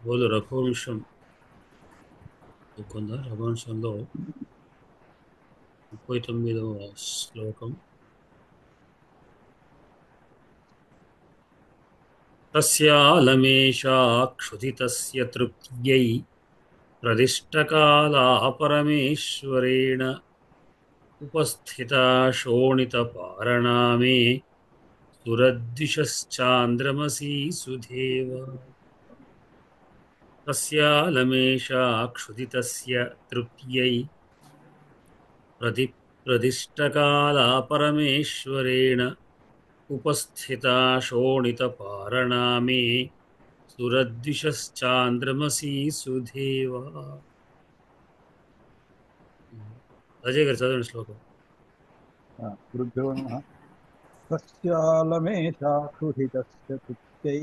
బోలు రఘువంశం కొంద రఘువంశంలో 39వ శ్లోకం. తస్యాలమేషా క్షుధితస్య తృప్త్యై ప్రదిష్టకాలా పరమేశ్వరేణ ఉపస్థితా శోణితపారణామే సురద్విషశ్చాంద్రమసీ సుధేవ. తస్యాలమేషా క్షుధితస్య తృప్త్యై ప్రదిష్టకాలా పరమేశ్వరేణ ఉపస్థితా శోణితపారణామే సురద్విషశ్చాంద్రమసీ సుధేవ. అజయ్ గారు చదవండి శ్లోకం. గురుభ్యో నమః. తస్యాలమేషాక్షుహితస్య కృత్యై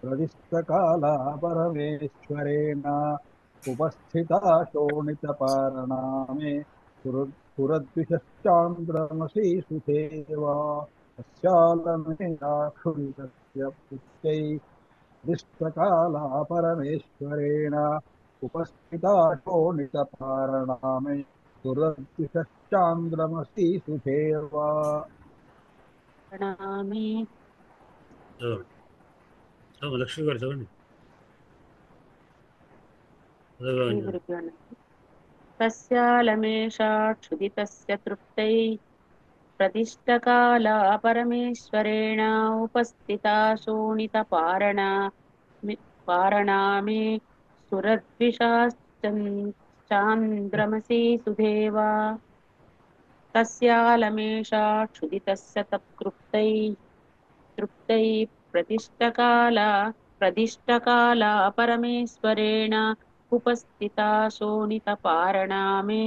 ప్రదిష్టకాలా పరమేశ్వరేణ ఉపస్థితా శోణితపారణామే సురద్విషశ్చాంద్రమసీ సుధేవా. తస్యాలమేషాక్షుహితస్య కృత్యై ప్రదిష్టకాలా పరమేశ్వరేణ ఉపస్థితా శోణితపారణామే సురద్విషశ్చాంద్రమసీ సుధేవా. ప్రణామి. చదవండి లక్ష్మి గారు చదవండి. తస్యాలమేషా క్షుదితస్య తృప్తై ప్రతిష్టకాలా పరమేశ్వరేణ ఉపస్థితా శోణితపారణామే సురద్విషాశ్చాంద్రమసీ సుధేవా. తస్యాలమేషా క్షుదితస్య తృప్తై ప్రదిష్టకాలా పరమేశ్వరేణ ఉపస్థితా శోణితపారణామే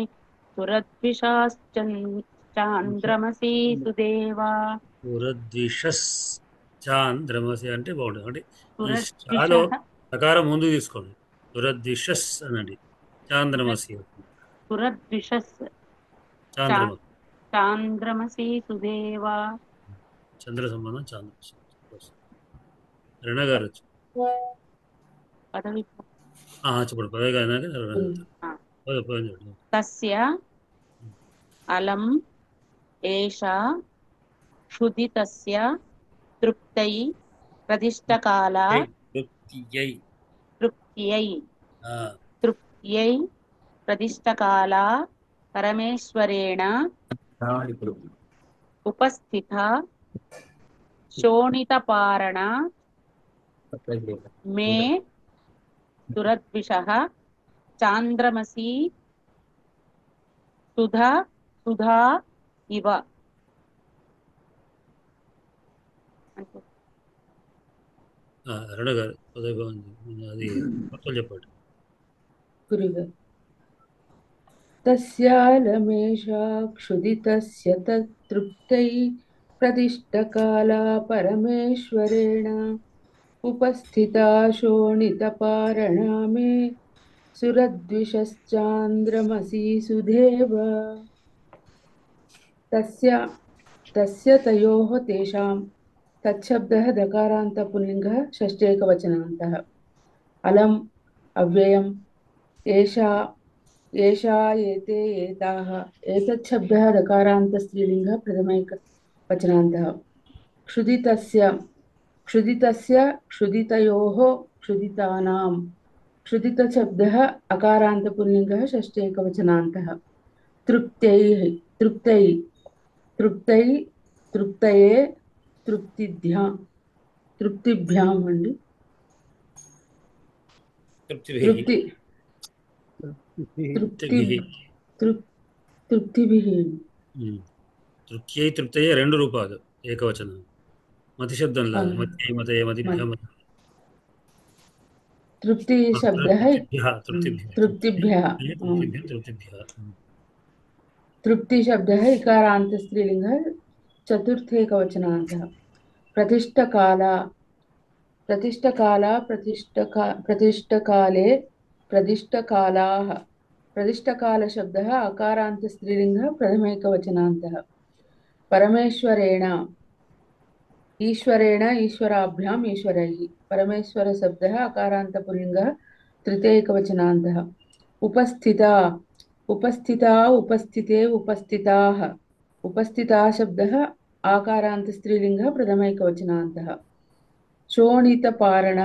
సురద్విషాశ్చాంద్రమసీ సుధేవా. సురద్విషశ్చాంద్రమసి అంటే బాగుంటుంది. అంటే ఈ సురద్విష చాలో ప్రకారం ముందు తీసుకోండి. సురద్విషస్ అనండి. చాంద్రమసి సురద్విషస్ చాంద్రమసి చాంద్రమసీ సుధేవా. చంద్ర సంబంధం చాంద్రమసి. రణ గారు పదవి చెప్పండి. పదవి గారు తస్య అలం ఏషా క్షుదితస్య తృప్తై ప్రదిష్టకాలా తృప్త్యై ప్రదిష్టకాలా పరమేశ్వరేణ ఉపస్థిత శోణితపారణ మే సురద్విషః చాంద్రమసీ సుధా ఇవ. రణ గారు పదవి బాగుంది. అది మొత్తం చెప్పండి. గురుగారు తస్యాలమేషా క్షుదితస్య తృప్తై ప్రదిష్టకాలా పరమేశ్వరేణ ఉపస్థితా శోణితపారణామే సురద్విషశ్చాంద్రమసీ సుధేవ. తస్య తయోః తేషాం తచ్చబ్దః దకారాంత పుల్లింగః షష్ఠేకవచనాन्तः. అలం అవ్యయం ఏషా ఏతే ఏతాః ఏతచ్చబ్దः దకారాంత స్త్రీలింగः ప్రథమైకవచనాन्तः. క్షుదితస్య క్షుదితయోః క్షుదితానాం క్షుదితశబ్దः అకారాంత పుల్లింగः షష్ఠేకవచనాन्तः. తృప్తయే తృప్తిభ్యాం అండి. తృప్త్యై రెండు రూపాలు ఏకవచనం. మతి శబ్దంలా తృప్తి శబ్దः తృప్తిభ్యः. తృప్తి శబ్దः ఇకారాంత స్త్రీలింగः చతుర్థేకవచనాन्तः. ప్రతిష్టకాలా प्रतिष्ठकाले प्रतिष्ठकालाः प्रतिष्ठकाल शब्दः अकारांत स्त्रीलिंगः प्रथमैकवचनान्तः. परमेश्वरेण ఈశ్వరేణ ఈశ్వరాభ్యాం ఈశ్వరైః పరమేశ్వర శబ్దः అకారాంతపుల్లింగः తృతీయకవచనాन्तः ఉపస్థిత ఉపస్థితా ఉపస్థితే ఉపస్థితాः ఉపస్థితా శబ్దः ఆకారాంత స్త్రీలింగः ప్రథమైకవచనాन्तः శోణితపారణ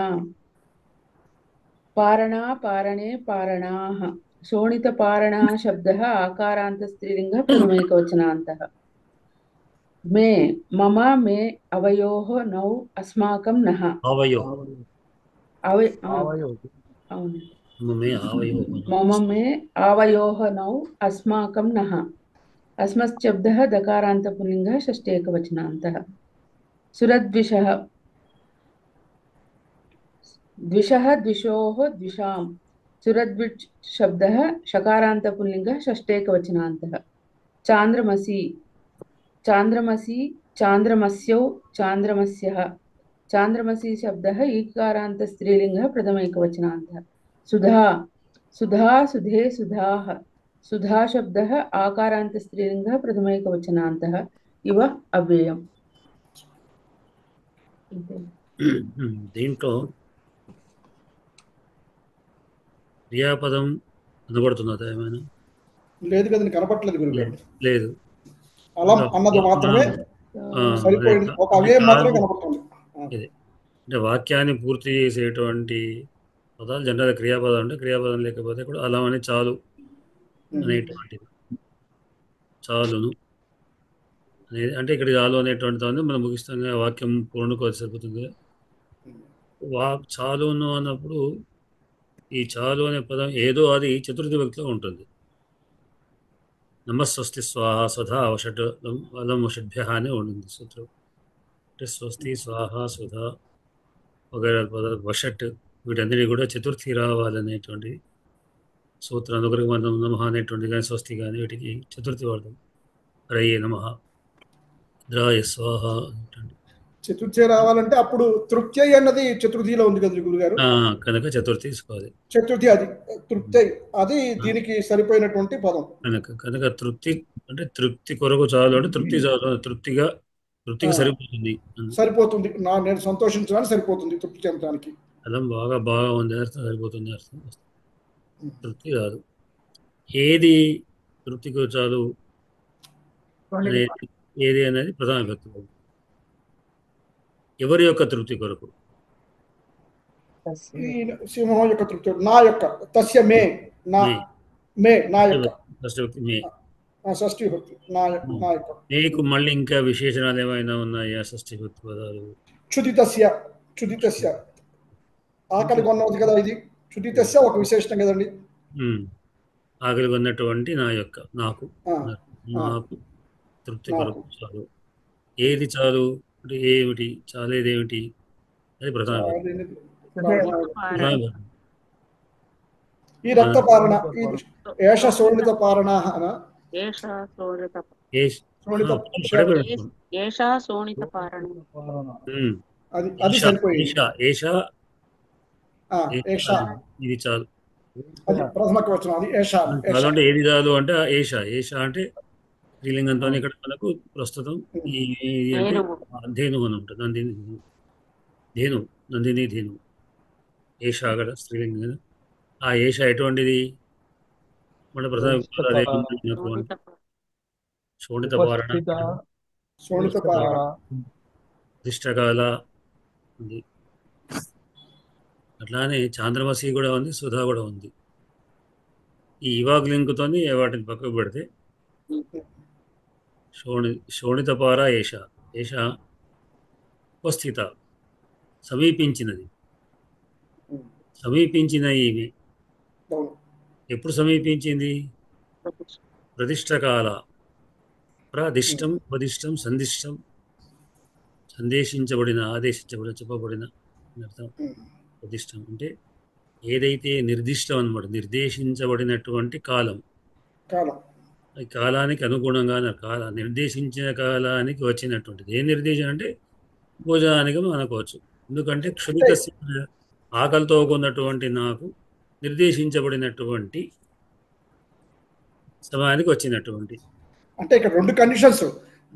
పారణా పారణే పారణాः శోణితపారణా శబ్దः ఆకారాంత స్త్రీలింగः ప్రథమైకవచనాन्तः మే మమ మే అవయోః నౌ అస్మాకం నః ఆవయో आवयो అవును మే ఆవయో మమ మే आवयोः నౌ అస్మాకం నః अस्मच्छब्दः दकारान्तपुल्लिङ्गः षष्ठेकवचनान्तः सुरद्विषः द्विषः द्विषोः द्विषां सुरद्विष् शब्दः षकारान्तपुल्लिङ्गः षष्ठेकवचनान्तः चान्द्रमसि चान्द्रमसि चान्द्रमस्यौ चान्द्रमस्यः चान्द्रमसि शब्दः ईकारान्तस्त्रीलिङ्गः प्रथमैकवचनान्तः सुधा सुधा सुधे सुधाः सुधा शब्दः आकारान्तस्त्रीलिङ्गः प्रथमैकवचनान्तः इव अव्ययम् దీంట్లో క్రియాపదం కనబడుతున్నదా ఏమైనా? లేదు కదండి, కనపట్లేదు గురుగారు. లేదు. అలం అన్నది మాత్రమే సరిపోయింది, ఒక అవ్యయం మాత్రమే కనపడుతుంది. ఇది అంటే వాక్యాన్ని పూర్తి చేసేటువంటి పదాలు జనరల్ క్రియాపదం అంటే క్రియాపదం లేకపోతే కూడా అలం అని చాలు అనేటువంటిది, చాలును అనేది అంటే ఇక్కడ చాలు అనేటువంటి దాన్ని మనం ముగిస్తాం. వాక్యం పూర్ణకోసి సరిపోతుంది. చాలును అన్నప్పుడు ఈ చాలు అనే పదం ఏదో అది చతుర్థి వ్యక్తిలో ఉంటుంది. నమస్వస్తి స్వాహ స్వధా అవషట్ అలం వషడ్భ్య అని ఉంటుంది సూత్రం. అంటే స్వస్తి స్వాహ స్వధా వగైరా పదాలు వషట్ వీటన్నిటి కూడా చతుర్థి రావాలనేటువంటి సూత్రం. అందుకొరకు మనం నమః అనేటువంటి కానీ స్వస్తి కానీ వీటికి చతుర్థి వాడతాం. రయ్యే నమః ద్రాయ స్వాహ అనేటువంటి చతుర్థి రావాలంటే అప్పుడు తృప్తి అన్నది చతుర్థిలో ఉంది కదా గురుగారు, కనుక చతుర్థి తీసుకోవాలి. చతుర్థి అది తృప్తి, అది దీనికి సరిపోయినటువంటి పదం. కనుక తృప్తి అంటే తృప్తి కొరకు చాలు అంటే తృప్తి చాలు, తృప్తిగా సరిపోతుంది. సరిపోతుంది, నేను సంతోషించడానికి సరిపోతుంది, తృప్తి చెందడానికి. అలం బాగా ఉంది అర్థం, సరిపోతుంది అర్థం. తృప్తి కాదు. ఏది తృప్తికి చాలు ఏది అనేది ప్రధాన వ్యక్తి. ఎవరి యొక్క తృప్తి కొరకు? ఈ సింహం యొక్క తృప్తి, నా యొక్క తస్య మే నా మే నా యొక్క షష్ఠి భక్తి నా యొక్క. నీకు మళ్ళీ ఇంకా విశేషణాలు ఏమైనా ఉన్నాయా షష్ఠి భక్తి పదాలు? క్షుదితస్య ఆకలి కొన్నది కదా, ఇది క్షుదితస్య ఒక విశేషణం కదండి. ఆకలి కొన్నటువంటి నా యొక్క నాకు తృప్తి కొరకు చాలు. ఏది చాలు అంటే ఏమిటి చాలేదేమిటి అది ప్రధాన. ఈ రక్తపారణ ఏష శోణిత పారణ అది సరిపోయింది. ఇది చాలు ప్రథమ వచనం, అది ఏష అంటే ఏది చాలు అంటే ఏష. ఏష అంటే స్త్రీలింగంతో ఇక్కడ మనకు ప్రస్తుతం ఈ ధేను అని ఉంటుంది. నందిని ధేను ఏష అక్కడ స్త్రీలింగం. ఆ ఏష ఎటువంటిది? మన ప్రధాన శోణితపారణ దిష్టకాల ఉంది. అట్లానే చాంద్రమసి కూడా ఉంది, సుధా కూడా ఉంది. ఈ ఇవాగ్ లింకుతో వాటిని పక్కకు పెడితే శోణితపార ఏష. ఏష ఉపస్థిత సమీపించినది. సమీపించిన ఈమె ఎప్పుడు సమీపించింది? ప్రతిష్టకాల. ప్రదిష్టం ఉపదిష్టం సందిష్టం సందేశించబడిన ఆదేశించబడిన చెప్పబడిన అర్థం. ప్రతిష్టం అంటే ఏదైతే నిర్దిష్టం అన్నమాట, నిర్దేశించబడినటువంటి కాలం. ఈ కాలానికి అనుగుణంగా నిర్దేశించిన కాలానికి వచ్చినటువంటిది. ఏ నిర్దేశం అంటే భోజనానికి అనుకోవచ్చు. ఎందుకంటే క్షుదిత ఆకలితో ఉన్నటువంటి నాకు నిర్దేశించబడినటువంటి సమయానికి వచ్చినటువంటి. అంటే ఇక్కడ రెండు కండిషన్స్,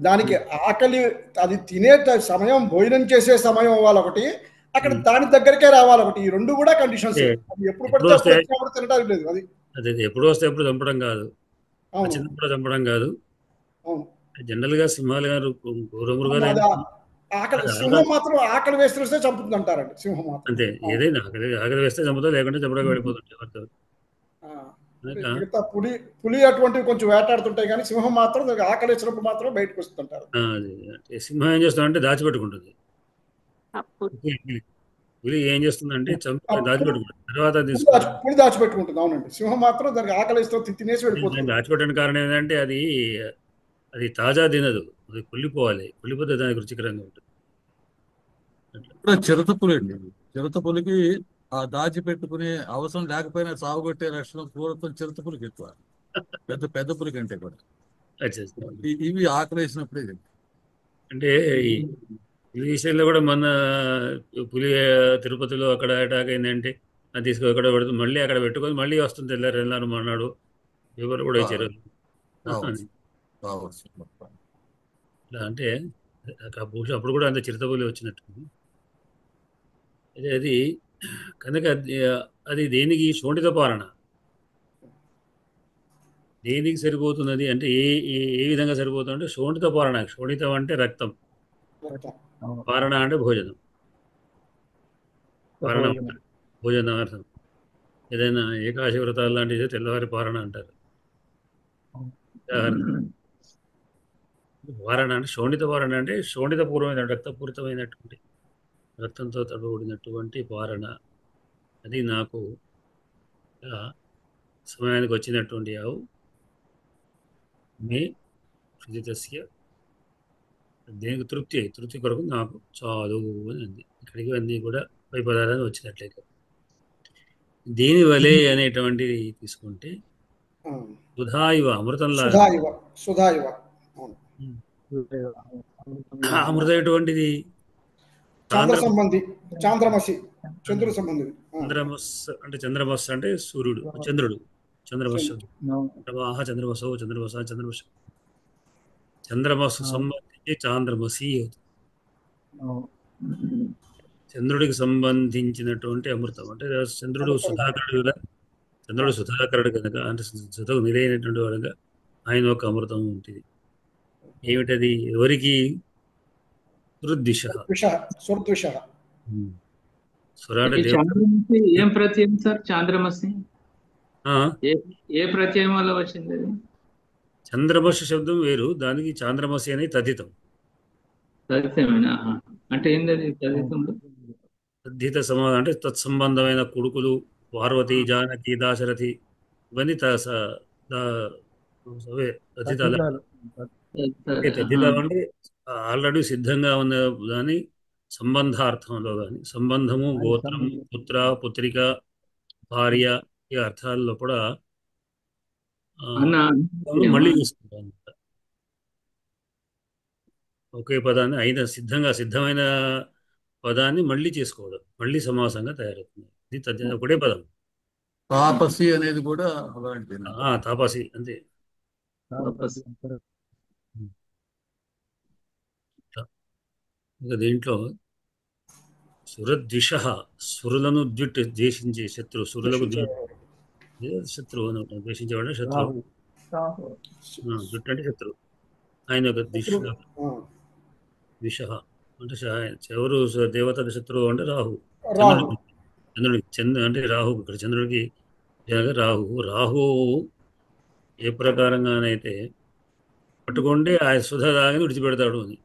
దానికి ఆకలి అది తినే సమయం, భోజనం చేసే సమయం అవ్వాలి ఒకటి, అక్కడ దాని దగ్గరికే రావాలి ఒకటి. ఈ రెండు కూడా కండిషన్స్. అది ఎప్పుడు పడితే అప్పుడు వచ్చినప్పుడు తినడానికి లేదు. అది అదే ఎప్పుడు వస్తే ఎప్పుడు చంపడం కాదు, చిన్నప్పుడు చంపడం కాదు. జనరల్ గా సింహాలు గారు క్రూరమృగాలు ఆకలి, సింహం మాత్రం ఆకలి వేస్తే చంపుతుంది అంటారండి. సింహం మాత్రం అంతే, ఏదైనా ఆకలి వేస్తే చంపుతా, లేకుంటే చంపడానికి వెళ్ళిపోతుంటాయి. మిగతా పులి అటువంటివి కొంచెం వేటాడుతుంటాయి, కానీ సింహం మాత్రం ఆకలి వేసినప్పుడు మాత్రం బయటకు వస్తుంటారు. సింహం ఏం చేస్తుందంటే దాచిపెట్టుకుంటుంది. పులి ఏం చేస్తుందంటే దాచిపెట్టుకుంటుంది, తర్వాత పులి దాచిపెట్టుకుంటుంది. అవునండి, సింహం మాత్రం దానికి ఆకలి వేస్తే తినేసి వెళ్ళిపోతుంది. దాచిపెట్టడానికి కారణం ఏంటంటే అది తాజా తినదు, అది కుళ్ళిపోవాలి, కుళ్ళిపోతే దానికి రుచికరంగా ఉంటుంది. చిరుతపులి అండి, చిరుతపులికి ఆ దాచిపెట్టుకునే అవసరం లేకపోయినా సాగుగొట్టే లక్షణం క్రూరత్వం చిరుతపులికి ఎక్కువ, పెద్ద పులి కంటే కూడా. ఇవి ఆకలి వేసినప్పుడే అంటే ఈ విషయంలో కూడా మన పులి తిరుపతిలో అక్కడ అటాక్ అయిందంటే అది తీసుకు అక్కడ పెడుతుంది, మళ్ళీ అక్కడ పెట్టుకొని మళ్ళీ వస్తుంది, వెళ్ళారు మన్నాడు ఎవరు కూడా ఇచ్చారు. అంటే అప్పుడు కూడా అంత చిరుతపులి వచ్చినట్టుంది. అది కనుక అది దేనికి శోణిత పాలన దేనికి సరిపోతున్నది అంటే ఏ విధంగా సరిపోతుంది అంటే శోణిత పాలన. శోణితం అంటే రక్తం, పాలన అంటే భోజనం, పాలన భోజనం అర్థం. ఏదైనా ఏకాశి వ్రతాలు లాంటిది తెల్లవారి పాలన అంటారు. వారణ అంటే శోణిత వారణ అంటే శోణితపూర్వమైన రక్తపూరితమైనటువంటి రక్తంతో తడబడినటువంటి వారణ. అది నాకు సమయానికి వచ్చినటువంటి ఆవు. మే శుచితస్య దేనికి తృప్తి కొరకు నాకు చాలు అని అంది. ఇక్కడికి అన్నీ కూడా పై పదార్థాలు వచ్చినట్లయితే దీని వలె అనేటువంటిది తీసుకుంటే సుధాయివ అమృతంలా. అమృతం ఎటువంటిది? చంద్రమసి అంటే చంద్రమస్ అంటే సూర్యుడు, చంద్రుడు. చంద్రమస్సు సంబంధించి చాంద్రమసి అవుతుంది. చంద్రుడికి సంబంధించినటువంటి అమృతం అంటే చంద్రుడు సుధాకరుడు కనుక, అంటే సుధకు నిలైనటువంటి వాడుగా ఆయన ఒక అమృతం ఉంటుంది. ఏమిటది? ఎవరికి? ఏం ప్రత్యయం సార్ చంద్రమసి? ఏ ప్రత్యయం వల్ల వచ్చింది? చంద్రమసి శబ్దం వేరు, దానికి చాంద్రమసి అని తద్ధితం. తద్ధితమేనా? అంటే ఏంటది తద్ధితంలో? తద్ధిత సమాధానం అంటే తత్సంబంధమైన కొడుకులు పార్వతి, జానకి, దాశరథి ఇవన్నీ తద్ధితాలు. తద్ధితాలు అంటే ఆల్రెడీ సిద్ధంగా ఉన్న దాని సంబంధార్థంలో కానీ, సంబంధము, గోత్రము, పుత్ర, పుత్రిక, భార్య ఈ అర్థాల్లో కూడా మళ్ళీ తీసుకుంటాం. ఒకే పదాన్ని సిద్ధమైన పదాన్ని మళ్ళీ చేసుకోవడం, మళ్ళీ సమాసంగా తయారవుతుంది. ఇది ఒకటే పదం. తాపసి అనేది కూడా తాపసి అంతే. ఇంకా దీంట్లో సురద్విష, సురులను ద్వేషించే శత్రువు, సురులకు శత్రువు అని ద్వేషించేవాడు శత్రువు. ద్విట్ అంటే శత్రువు. ఆయన ఒక ద్విష అంటే ఎవరు దేవతల శత్రువు అంటే రాహు. చంద్రుడికి అంటే రాహు. ఇక్కడ చంద్రుడికి రాహు ఏ ప్రకారంగానైతే పట్టుకుంటే ఆయన సుధ దాగిని విడిచిపెడతాడు అని,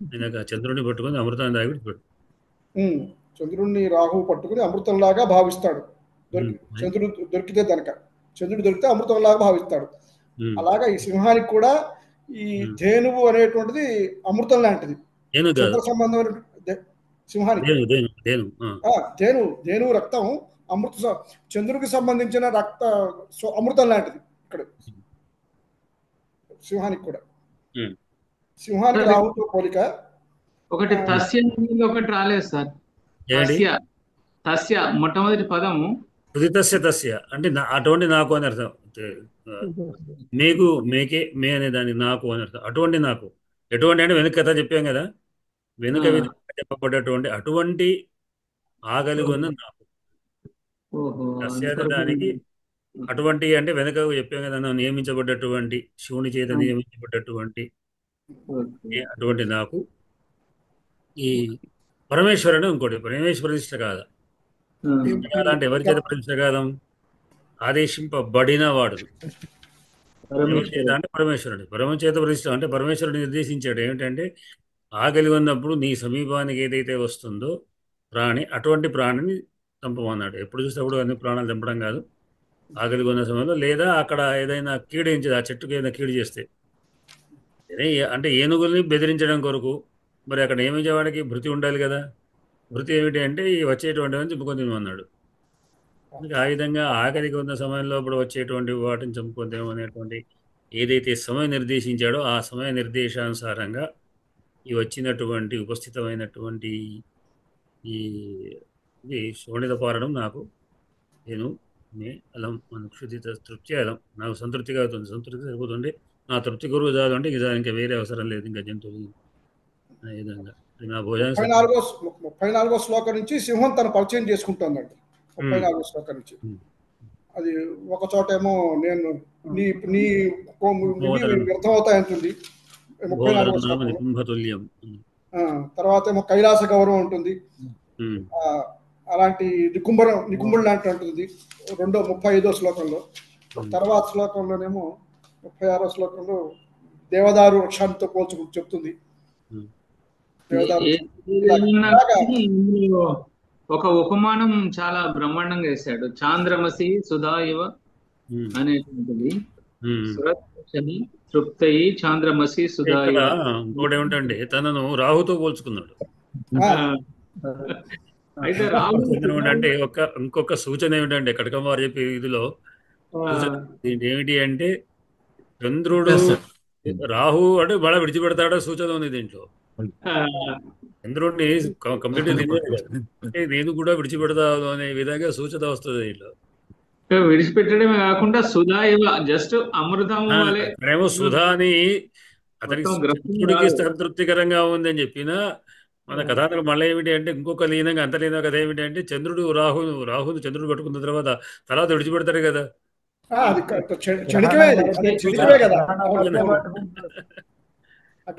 ఆయన చంద్రుడిని పట్టుకొని అమృతాన్ని దాగి విడిచిపెడతాడు. చంద్రుడిని రాహు పట్టుకుని అమృతంలాగా భావిస్తాడు. చంద్రుడు దొరికితే చంద్రుడు దొరికితే అమృతంలాగా భావిస్తాడు. అలాగా ఈ సింహానికి కూడా ఈ ధేనువు అనేటువంటిది అమృతం లాంటిది. సంబంధమైన సింహానికి ధేనువు రక్తం చంద్రుడికి సంబంధించిన అమృతం లాంటిది. ఇక్కడ సింహానికి కూడా, సింహానికి రాహుతో పోలిక. ఒకటి తస్య, ఒకటి రాలేదు సార్. తస్య మొట్టమొదటి పదము తస్య అంటే అటువంటి నాకు అని అర్థం. మీకు, మేకే, మే అనే దాన్ని నాకు అని అర్థం. అటువంటి నాకు ఎటువంటి అంటే వెనుక కథ చెప్పాం కదా, వెనుక విధంగా చెప్పబడ్డటువంటి అటువంటి ఆగలిగొన్న నాకు ఓహో తస్యాద దానికి అటువంటి అంటే వెనుక చెప్పాం కదా, నియమించబడ్డటువంటి శివుని చేత నియమించబడ్డటువంటి అటువంటి నాకు ఈ పరమేశ్వరుడు ఇంకోటి పరమేశ్వర ప్రతిష్ట కాదు. అంటే ఎవరి చేత ప్రతిష్ట కాదం? ఆదేశింపబడిన వాడు అంటే పరమేశ్వరుడు. పరమచేత ప్రతిష్ట అంటే పరమేశ్వరుడు నిర్దేశించాడు ఏమిటంటే, ఆకలి ఉన్నప్పుడు నీ సమీపానికి ఏదైతే వస్తుందో ప్రాణి, అటువంటి ప్రాణిని చంపమన్నాడు. ఎప్పుడు చూసినప్పుడు అన్ని ప్రాణాలు చంపడం కాదు, ఆకలి ఉన్న సమయంలో, లేదా అక్కడ ఏదైనా కీడించేది, ఆ చెట్టుకి ఏదైనా కీడు చేస్తే, అంటే ఏనుగుల్ని బెదిరించడం కొరకు. మరి అక్కడ నియమించేవాడికి భృతి ఉండాలి కదా. భృతి ఏమిటి అంటే ఈ వచ్చేటువంటి చంపుకొని తినమన్నాడు. ఆ విధంగా ఆకలికి ఉన్న సమయంలో ఇప్పుడు వచ్చేటువంటి వాటిని చంపుకుందాం అనేటువంటి ఏదైతే సమయం నిర్దేశించాడో ఆ సమయ నిర్దేశానుసారంగా ఈ వచ్చినటువంటి ఉపస్థితమైనటువంటి ఈ శోణిత పారడం నాకు నేను అలం అనుక్షుదిత తృప్తి అలం నాకు సంతృప్తిగా అవుతుంది. సంతృప్తి సరిపోతుంది. నా తృప్తి గురువు చాలు అంటే ఇంకా వేరే అవసరం లేదు ఇంకా జంతువులు అనే విధంగా నా భోజనం. 34వ శ్లోకం నుంచి సింహం తను పరిచయం చేసుకుంటుందండి. 34వ శ్లోకం నుంచి అది ఒక చోట ఏమో నేను నీ నీ వ్యర్థమవుతాయంటుంది 34వ శ్లోకం. తర్వాత ఏమో కైలాస గౌరవం ఉంటుంది, అలాంటి నికుంభుడు లాంటి ఉంటుంది 35వ శ్లోకంలో. తర్వాత శ్లోకంలోనేమో 36వ శ్లోకంలో దేవదారు వృక్షాంతో పోల్చు చెప్తుంది. ఒక ఉపమానం చాలా బ్రహ్మాండంగా వేశాడు. చాంద్రమసి సుధా ఇవ అనేటువంటిది తృప్తయి చాంద్రమసి సుధా ఇవ. ఇంకోటి ఏమిటంటే తనను రాహుతో పోల్చుకున్నాడు. అయితే రాహు అంటే ఇంకొక సూచన ఏమిటంటే కటకం వారు చెప్పే ఇదిలో ఏమిటి అంటే చంద్రుడు రాహు అంటే బాగా విడిచిపెడతాడో సూచన ఉంది దీంట్లో. చంద్రుడిని కంప్లీట్ అంటే నేను కూడా విడిచిపెడతాను అనే విధంగా సూచన వస్తుంది దీంట్లో. విడిచిపెట్టడమే కాకుండా సుధా జస్ట్ అమృతం ప్రేమ సుధాని అతనికి చంద్రుడికి సంతృప్తికరంగా ఉంది అని చెప్పిన మన కథాతలు మళ్ళీ ఏమిటి అంటే ఇంకొక లీనంగా అంతలీన కథ ఏమిటి అంటే చంద్రుడు రాహును చంద్రుడు పట్టుకున్న తర్వాత విడిచిపెడతారు కదా.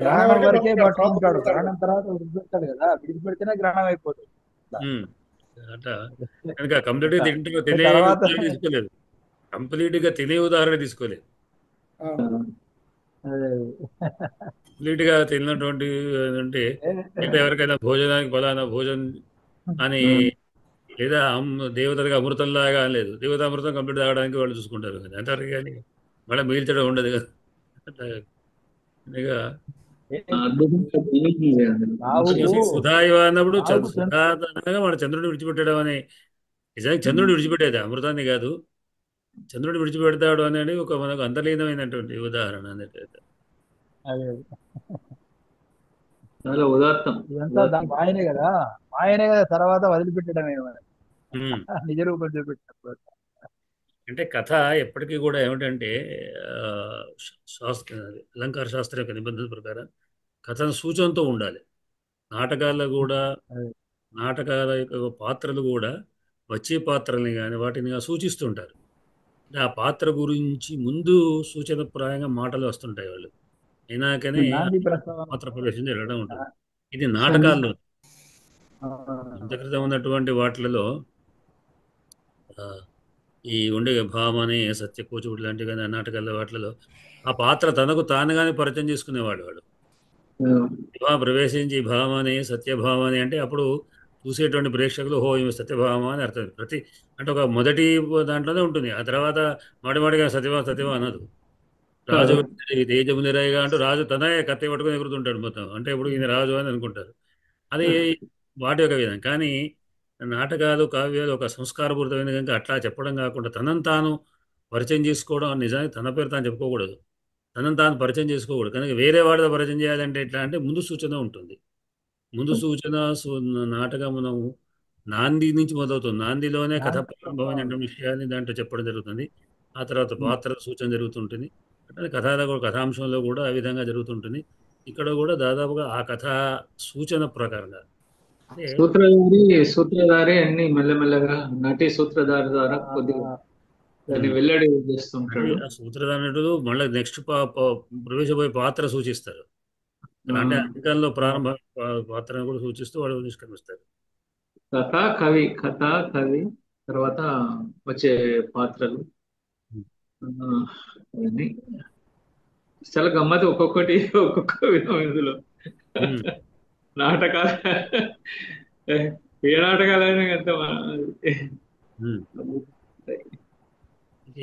గ్రహణం వరకే పట్టుకుంటాడు, గ్రహణం తర్వాత విడిచిపెడతాడు కదా, విడిచిపెడితేనే గ్రహణం అయిపోతుంది. తీసుకోలేదు, కంప్లీట్ గా తినే ఉదాహరణ తీసుకోలేదు. కంప్లీట్ గా తిన్నటువంటి అంటే ఎవరికైనా భోజనానికి ఫలానా భోజనం అని లేదా దేవతలకు అమృతంలాగా లేదు, దేవతామృతం కంప్లీట్ తాగడానికి వాళ్ళు చూసుకుంటారు కదా అంటారు, కానీ మళ్ళీ మిగిల్చడం ఉండదు కదా. సుధాయివ అన్నప్పుడు సుధాగా మన చంద్రుడిని విడిచిపెట్టడం అని, నిజానికి చంద్రుడిని విడిచిపెట్టేది అమృతాన్ని కాదు, చంద్రుడిని విడిచిపెడతాడు అనేది ఒక మనకు అంతర్లీనమైనటువంటి ఉదాహరణ అన్నట్టు. మాయనే కదా, మాయనే కదా, తర్వాత వదిలిపెట్టడమే నిజ రూపం చూపెట్టినప్పుడు. అంటే కథ ఎప్పటికీ కూడా ఏమిటంటే అలంకార శాస్త్రం యొక్క నిబంధనల ప్రకారం కథను సూచనతో ఉండాలి. నాటకాల్లో కూడా నాటకాల యొక్క పాత్రలు కూడా వచ్చే పాత్రల్ని కానీ వాటిని సూచిస్తుంటారు. ఆ పాత్ర గురించి ముందు సూచనప్రాయంగా మాటలు వస్తుంటాయి వాళ్ళు, అయినాకనే పాత్ర ప్రవేశం జరగడం ఉంటుంది. ఇది నాటకాల్లో అంతక్రితం ఉన్నటువంటి వాటిలలో ఈ ఉండే భామని సత్య కూచిపూడి లాంటి కానీ నాటకాల వాటిలలో ఆ పాత్ర తనకు తానుగానే పరిచయం చేసుకునేవాడు. వాడు ప్రవేశించి భామని సత్యభామని అంటే అప్పుడు చూసేటువంటి ప్రేక్షకులు హో ఈమె సత్యభామ అని అర్థం. అంటే ఒక మొదటి దాంట్లోనే ఉంటుంది, ఆ తర్వాత మాడిమాడిగా సత్యభామ అనదు. రాజు తేజము నిరాయిగా అంటూ రాజు తనే కత్తి పట్టుకుని ఎగురుతుంటాడు మొత్తం, అంటే ఇప్పుడు ఈయన రాజు అని అనుకుంటారు. అది వాటి యొక్క విధానం. కానీ నాటకాలు కావ్యాలు ఒక సంస్కారపూరితమైన కనుక అట్లా చెప్పడం కాకుండా తనను తాను పరిచయం చేసుకోవడం, నిజానికి తన పేరు తాను చెప్పుకోకూడదు, తనను తాను పరిచయం చేసుకోకూడదు. కనుక వేరే వాడితో పరిచయం చేయాలంటే ఎట్లా అంటే ముందు సూచన ఉంటుంది. ముందు సూచన నాటకం మనం నాంది నుంచి మొదలవుతుంది. నాందిలోనే కథ ప్రారంభమైన విషయాన్ని దాంట్లో చెప్పడం జరుగుతుంది. ఆ తర్వాత పాత్ర సూచన జరుగుతుంటుంది. కథాంశంలో కూడా ఆ విధంగా జరుగుతుంటుంది. ఇక్కడ కూడా దాదాపుగా ఆ కథ సూచన ప్రకారంగా అంటే సూత్రధారి అన్ని మెల్లమెల్లగా నటి సూత్రధారి ద్వారా కొద్దిగా దాన్ని వెల్లడి చేస్తుంటాడు. ఆ సూత్రధారుడు మళ్ళీ నెక్స్ట్ ప్రవేశపోయే పాత్ర సూచిస్తారు. అంటే అంకంలో ప్రారంభ పాత్రను కూడా సూచిస్తూ వాడు నిష్క్రమిస్తారు. కథ కవి తర్వాత వచ్చే పాత్రలు అవన్నీ చాలా గమ్మత్. ఒక్కొక్కటి ఒక్కొక్క విధం ఇందులో నాటకాలు ఏ నాటకాలైనా ఎంత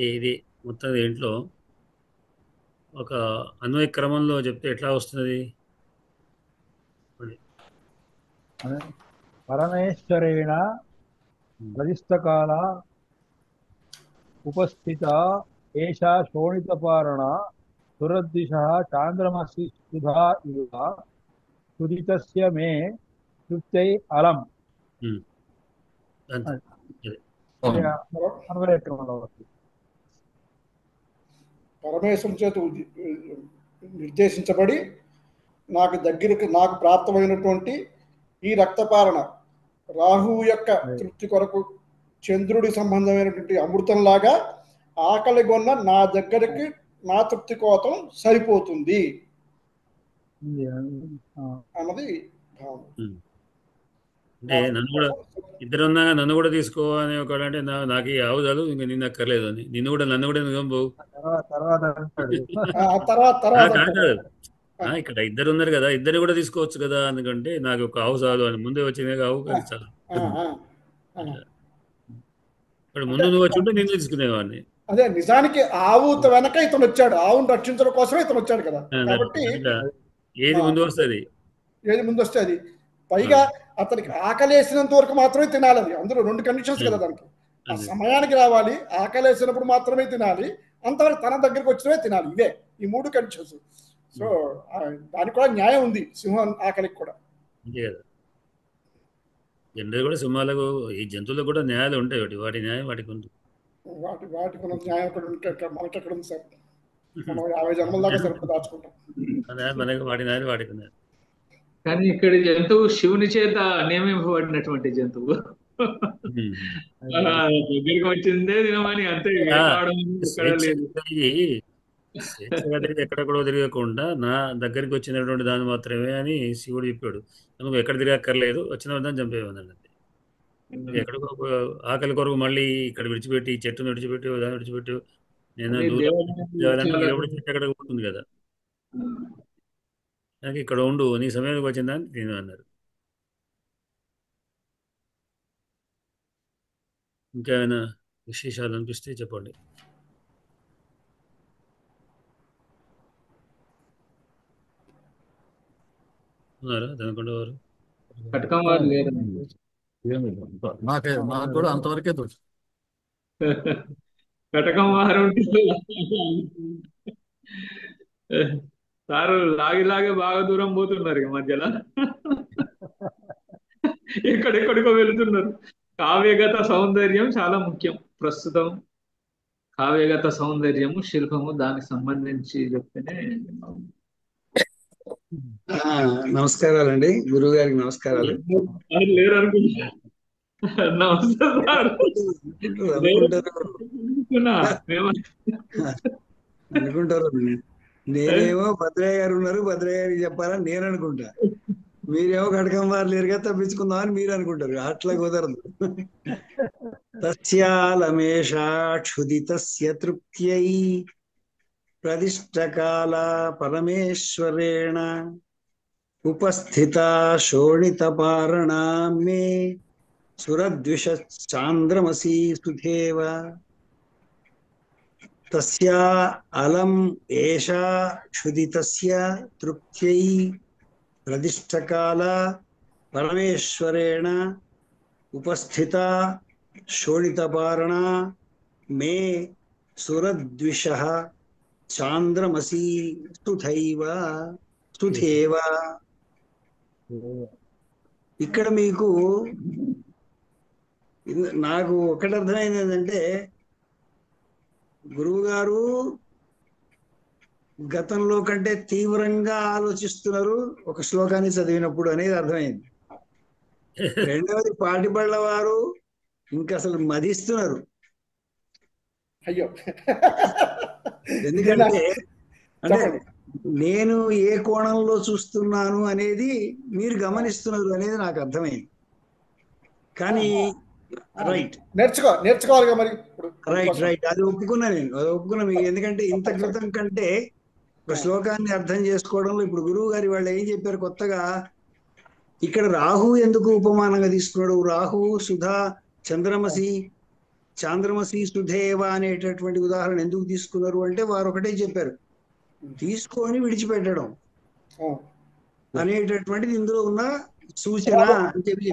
ఇది మొత్తం దీంట్లో ఒక అన్వయ క్రమంలో చెప్తే ఎట్లా వస్తుంది? పరమేశ్వరేణ ప్రతిష్టకాల ఉపస్థిత ఏషా శోణితపారణ సురద్దిశ చాంద్రమసి సుధా ఇవ సుదితస్య మే తృప్తై అలం. పరమేశ్వరుని చేత నిర్దేశించబడి నాకు ప్రాప్తమైనటువంటి ఈ రక్తపారణ రాహువు యొక్క తృప్తి కొరకు చంద్రుడి సంబంధమైనటువంటి అమృతంలాగా ఆకలి గొన్న నా దగ్గరికి నా తృప్తి కోసం సరిపోతుంది అన్నది భావం. అంటే నన్ను కూడా ఇద్దరున్నాగా నన్ను కూడా తీసుకో అని ఒకడంటే నాకు ఈ ఆవుదాలు ఇంకా నిన్న అక్కర్లేదు అని నన్ను కూడా ఇక్కడ ఇద్దరు ఉన్నారు కదా, ఇద్దరు కూడా తీసుకోవచ్చు కదా, ఎందుకంటే నాకు ఒక ఆవు చాలు అని ముందే వచ్చిందే ఆవు కానీ చాలు. ఇప్పుడు ముందు నువ్వు వచ్చి ఉంటే నేను తీసుకునేవాడిని. అదే నిజానికి ఆవు వెనక ఇతను వచ్చాడు, ఆవును రక్షించడం కోసమే ఇతను వచ్చాడు కదా. కాబట్టి ఏది ముందు వస్తుంది అది. పైగా అతనికి ఆకలేసినంత వరకు మాత్రమే తినాలి. అది అందులో 2 కండిషన్స్ కదా దానికి. ఆ సమయానికి రావాలి, ఆకలేసినప్పుడు మాత్రమే తినాలి, అంతవరకు తన దగ్గరికి వచ్చినవే తినాలి. ఇవే ఈ 3 కండిషన్స్. సో దానికి కూడా న్యాయం ఉంది సింహం ఆకలికి కూడా. జనరల్ కూడా సింహాలకు ఈ జంతువులకు కూడా న్యాయాలు ఉంటాయి. వాటి న్యాయం వాటికి ఉంది. వాటికి ఉన్న న్యాయం ఎక్కడ ఉంటే మనకి ఎక్కడ ఉంది సార్? మనం 50 జన్మల దాకా సరిపో దాచుకుంటాం. మనకి వాటి న్యాయం వాటికి ఉన్నాయి. కానీ ఇక్కడ జంతువు శివుని చేత నియమింపబడినటువంటి జంతువు దగ్గరికి వచ్చిందే తినమని అంతే. ఎక్కడెక్కడో తిరగకుండా నా దగ్గరికి వచ్చినటువంటి దాన్ని మాత్రమే అని శివుడు చెప్పాడు. నువ్వు ఎక్కడ తిరగక్కర్లేదు, వచ్చిన దాన్ని చంపేయమన్నాడు. ఎక్కడికో ఆకలి కొరకు మళ్ళీ ఇక్కడ విడిచిపెట్టి చెట్టును విడిచిపెట్టి దాన్ని విడిచిపెట్టి నేను చెట్టు ఎక్కడ ఉంటుంది కదా, నాకు ఇక్కడ ఉండు, నీ సమయానికి వచ్చిందని నేను అన్నారు. ఇంకా ఏమైనా విశేషాలు అనిపిస్తే చెప్పండి. ఉన్నారా దనకొండ వారు? నాకు కూడా అంతవరకే తెలుసు. కటకం వారు సారు లాగి బాగా దూరం పోతున్నారు ఇక మధ్యలో, ఎక్కడెక్కడికో వెళుతున్నారు. కావ్యగత సౌందర్యం చాలా ముఖ్యం ప్రస్తుతం. కావ్యగత సౌందర్యము, శిల్పము, దానికి సంబంధించి చెప్తేనే. నమస్కారాలండి, గురువు గారికి నమస్కారాలు. లేరు అనుకుంటా. నమస్తే సార్. అనుకుంటారు. నేనేమో భద్రయ్య గారు ఉన్నారు, భద్రయ్య గారికి చెప్పాలని నేను అనుకుంటా. మీరేమో కటకం వారు లేరుగా తప్పించుకుందామని మీరు అనుకుంటారు. అట్లా కుదరదు. తస్యాలమేషాక్షుదితస్య తృప్త్యై ప్రదిష్టకాల పరమేశ్వరేణ ఉపస్థిత శోణితపారణా మే సురద్విష చాంద్రమసీ సుధేవ. తస్యా అలం ఏషా క్షుదితస్య తృప్త్యై ప్రదిష్టకాల పరమేశ్వరేణ ఉపస్థిత శోణితపారణా మే సురద్విషః చాంద్రమసీ సుధేవ. ఇక్కడ మీకు నాకు ఒకటి అర్థమైంది ఏంటంటే, గురువు గారు గతంలో కంటే తీవ్రంగా ఆలోచిస్తున్నారు ఒక శ్లోకాన్ని చదివినప్పుడు అనేది అర్థమైంది. రెండవది పాటిబళ్ళ వారు ఇంకా అసలు మదిస్తున్నారు. అయ్యో ఎందుకంటే అంటే నేను ఏ కోణంలో చూస్తున్నాను అనేది మీరు గమనిస్తున్నారు అనేది నాకు అర్థమైంది. కానీ నేర్చుకోవాలి మరి. రైట్ అది ఒప్పుకున్నా నేను, అది ఒప్పుకున్నా మీకు. ఎందుకంటే ఇంత క్రితం కంటే ఒక శ్లోకాన్ని అర్థం చేసుకోవడంలో ఇప్పుడు గురువు గారి వాళ్ళు ఏం చెప్పారు కొత్తగా, ఇక్కడ రాహు ఎందుకు ఉపమానంగా తీసుకున్నాడు, రాహు సుధా చంద్రమసి చాంద్రమసి సుధేవ అనేటటువంటి ఉదాహరణ ఎందుకు తీసుకున్నారు అంటే వారు ఒకటే చెప్పారు, తీసుకొని విడిచిపెట్టడం అనేటటువంటిది ఇందులో ఉన్న సూచన అని చెప్పి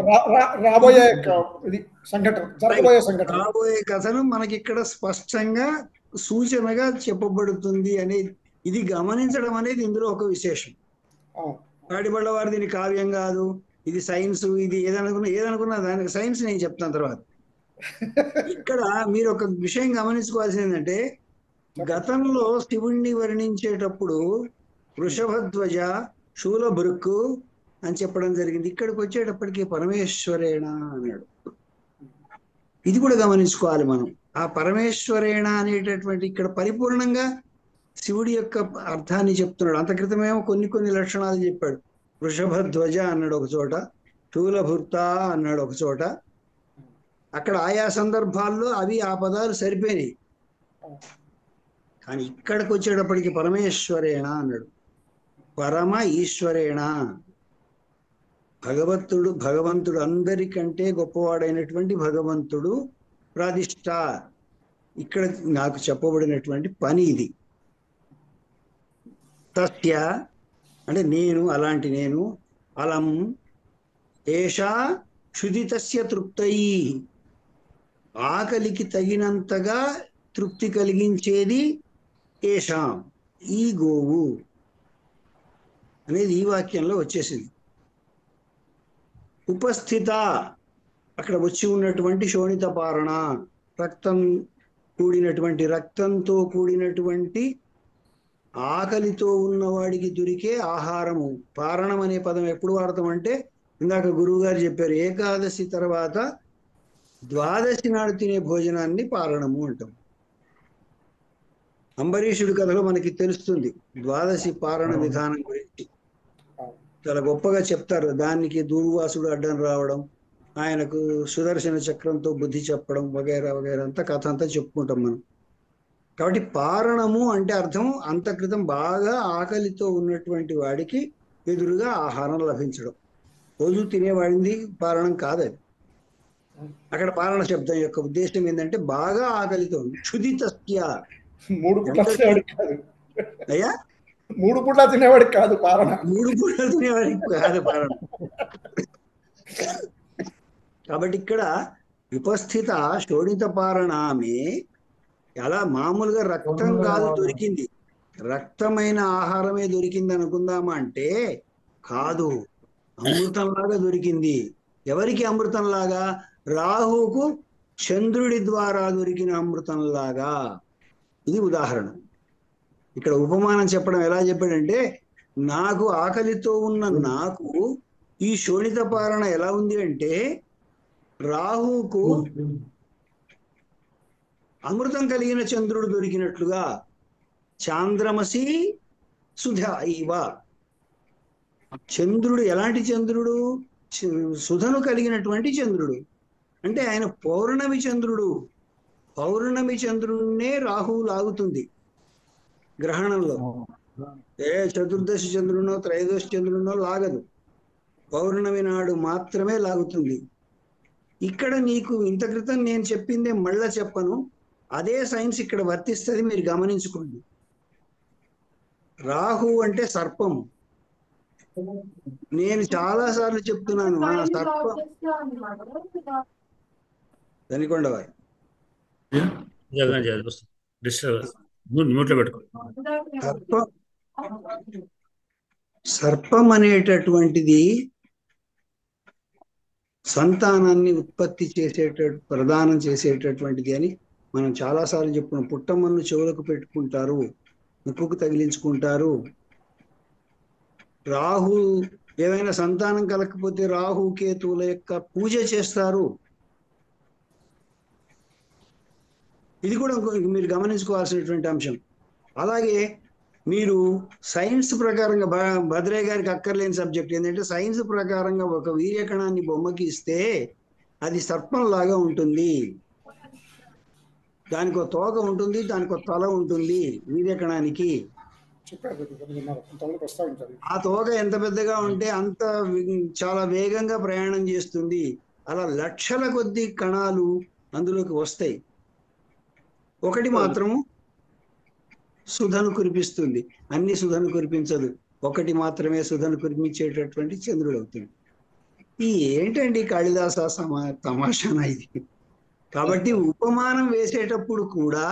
రాబోయే కథను మనకి ఇక్కడ స్పష్టంగా సూచనగా చెప్పబడుతుంది అనేది, ఇది గమనించడం అనేది ఇందులో ఒక విశేషం. పాటిబళ్ళ వారు దీని కావ్యం కాదు, ఇది సైన్స్, ఇది ఏదనుకున్నా దానికి సైన్స్ నేను చెప్తాను తర్వాత. ఇక్కడ మీరు ఒక విషయం గమనించుకోవాల్సింది ఏంటంటే, గతంలో శివుణ్ణి వర్ణించేటప్పుడు వృషభధ్వజ శూలభృక్కు అని చెప్పడం జరిగింది. ఇక్కడికి వచ్చేటప్పటికి పరమేశ్వరేణ అన్నాడు. ఇది కూడా గమనించుకోవాలి మనం. ఆ పరమేశ్వరేణ అనేటటువంటి ఇక్కడ పరిపూర్ణంగా శివుడి యొక్క అర్థాన్ని చెప్తున్నాడు. అంత క్రితమేమో కొన్ని లక్షణాలు చెప్పాడు. వృషభధ్వజ అన్నాడు ఒక చోట, శూలభృత అన్నాడు ఒక చోట. అక్కడ ఆయా సందర్భాల్లో అవి ఆ పదాలు సరిపోయినాయి. కానీ ఇక్కడికి వచ్చేటప్పటికి పరమేశ్వరేణ అన్నాడు. పరమ ఈశ్వరేణ, భగవంతుడు అందరికంటే గొప్పవాడైనటువంటి భగవంతుడు ప్రాదిష్ట. ఇక్కడ నాకు చెప్పబడినటువంటి పని ఇది. తస్య అంటే నేను, అలాంటి నేను, అలం ఏషా క్షుదితస్య తృప్తై, ఆకలికి తగినంతగా తృప్తి కలిగించేది ఏషాం, ఈ గోవు అనేది ఈ వాక్యంలో వచ్చేసింది. ఉపస్థిత అక్కడ వచ్చి ఉన్నటువంటి శోణిత పారణ, రక్తంతో కూడినటువంటి ఆకలితో ఉన్నవాడికి దొరికే ఆహారము. పారణం అనే పదం ఎప్పుడు వాడతామంటే, ఇందాక గురువు గారు చెప్పారు, ఏకాదశి తర్వాత ద్వాదశి నాడు తినే భోజనాన్ని పారణము అంటాం. అంబరీషుడి కథలో మనకి తెలుస్తుంది ద్వాదశి పారణ విధానం గురించి. చాలా గొప్పగా చెప్తారు. దానికి దూర్వాసుడు అడ్డం రావడం, ఆయనకు సుదర్శన చక్రంతో బుద్ధి చెప్పడం వగైరా వగైరా అంతా కథ అంతా చెప్పుకుంటాం మనం. కాబట్టి పారణము అంటే అర్థం అంత క్రితం బాగా ఆకలితో ఉన్నటువంటి వాడికి ఎదురుగా ఆహారం లభించడం. రోజు తినేవాడింది పారణం కాదది. అక్కడ పారణ శబ్దం యొక్క ఉద్దేశం ఏంటంటే బాగా ఆకలితో క్షుదితస్య, 3 పూట్ల తినేవాడికి కాదు అయ్యా, 3 పూట్ల తినేవాడికి కాదు పారణ, 3 పూట్ల తినేవాడికి కాదు పారణ. కాబట్టి ఇక్కడ విపస్థిత శోణిత పారణామే, అలా మామూలుగా రక్తం కాదు దొరికింది, రక్తమైన ఆహారమే దొరికింది అనుకుందామా అంటే కాదు, అమృతంలాగా దొరికింది. ఎవరికి అమృతంలాగా? రాహుకు చంద్రుడి ద్వారా దొరికిన అమృతంలాగా. ఇది ఉదాహరణ. ఇక్కడ ఉపమానం చెప్పడం ఎలా చెప్పాడంటే, నాకు ఆకలితో ఉన్న నాకు ఈ శోణిత పారణ ఎలా ఉంది అంటే, రాహుకు అమృతం కలిగిన చంద్రుడు దొరికినట్లుగా, చాంద్రమసి సుధా ఇవ. చంద్రుడు ఎలాంటి చంద్రుడు? సుధను కలిగినటువంటి చంద్రుడు. అంటే ఆయన పౌర్ణమి చంద్రుడు. పౌర్ణమి చంద్రుడినే రాహువు లాగుతుంది గ్రహణంలో. చతుర్దశి చంద్రునో త్రయోదశి చంద్రునో లాగదు, పౌర్ణమి నాడు మాత్రమే లాగుతుంది. ఇక్కడ నీకు ఇంత క్రితం నేను చెప్పిందే మళ్ళా చెప్పను, అదే సైన్స్ ఇక్కడ వర్తిస్తుంది, మీరు గమనించుకోండి. రాహు అంటే సర్పం. నేను చాలా సార్లు చెప్తున్నాను, ఆ సర్పం దనికొండవాయి సర్పం అనేటటువంటిది సంతానాన్ని ఉత్పత్తి ప్రదానం చేసేటటువంటిది అని మనం చాలాసార్లు చెప్పుకున్నాం. పుట్టమ్మను చెవులకు పెట్టుకుంటారు ముక్కుకు తగిలించుకుంటారు. రాహు ఏమైనా సంతానం కలగకపోతే రాహు కేతువుల యొక్క పూజ చేస్తారు. ఇది కూడా మీరు గమనించుకోవాల్సినటువంటి అంశం. అలాగే మీరు సైన్స్ ప్రకారంగా భద్రయ్య గారికి అక్కర్లేని సబ్జెక్ట్ ఏంటంటే, సైన్స్ ప్రకారంగా ఒక వీర్యకణాన్ని బొమ్మకి ఇస్తే అది సర్పంలాగా ఉంటుంది. దానికి ఒక తోక ఉంటుంది, దానికి ఒక తల ఉంటుంది వీర్యకణానికి. ఆ తోక ఎంత పెద్దగా ఉంటే అంత చాలా వేగంగా ప్రయాణం చేస్తుంది. అలా లక్షల కొద్ది కణాలు అందులోకి వస్తాయి. ఒకటి మాత్రం సుధను కురిపిస్తుంది, అన్ని సుధను కురిపించదు. ఒకటి మాత్రమే సుధను కురిపించేటటువంటి చంద్రుడు అవుతుంది. ఈ ఏంటండి కాళిదాస తమాషానా ఇది. కాబట్టి ఉపమానం వేసేటప్పుడు కూడా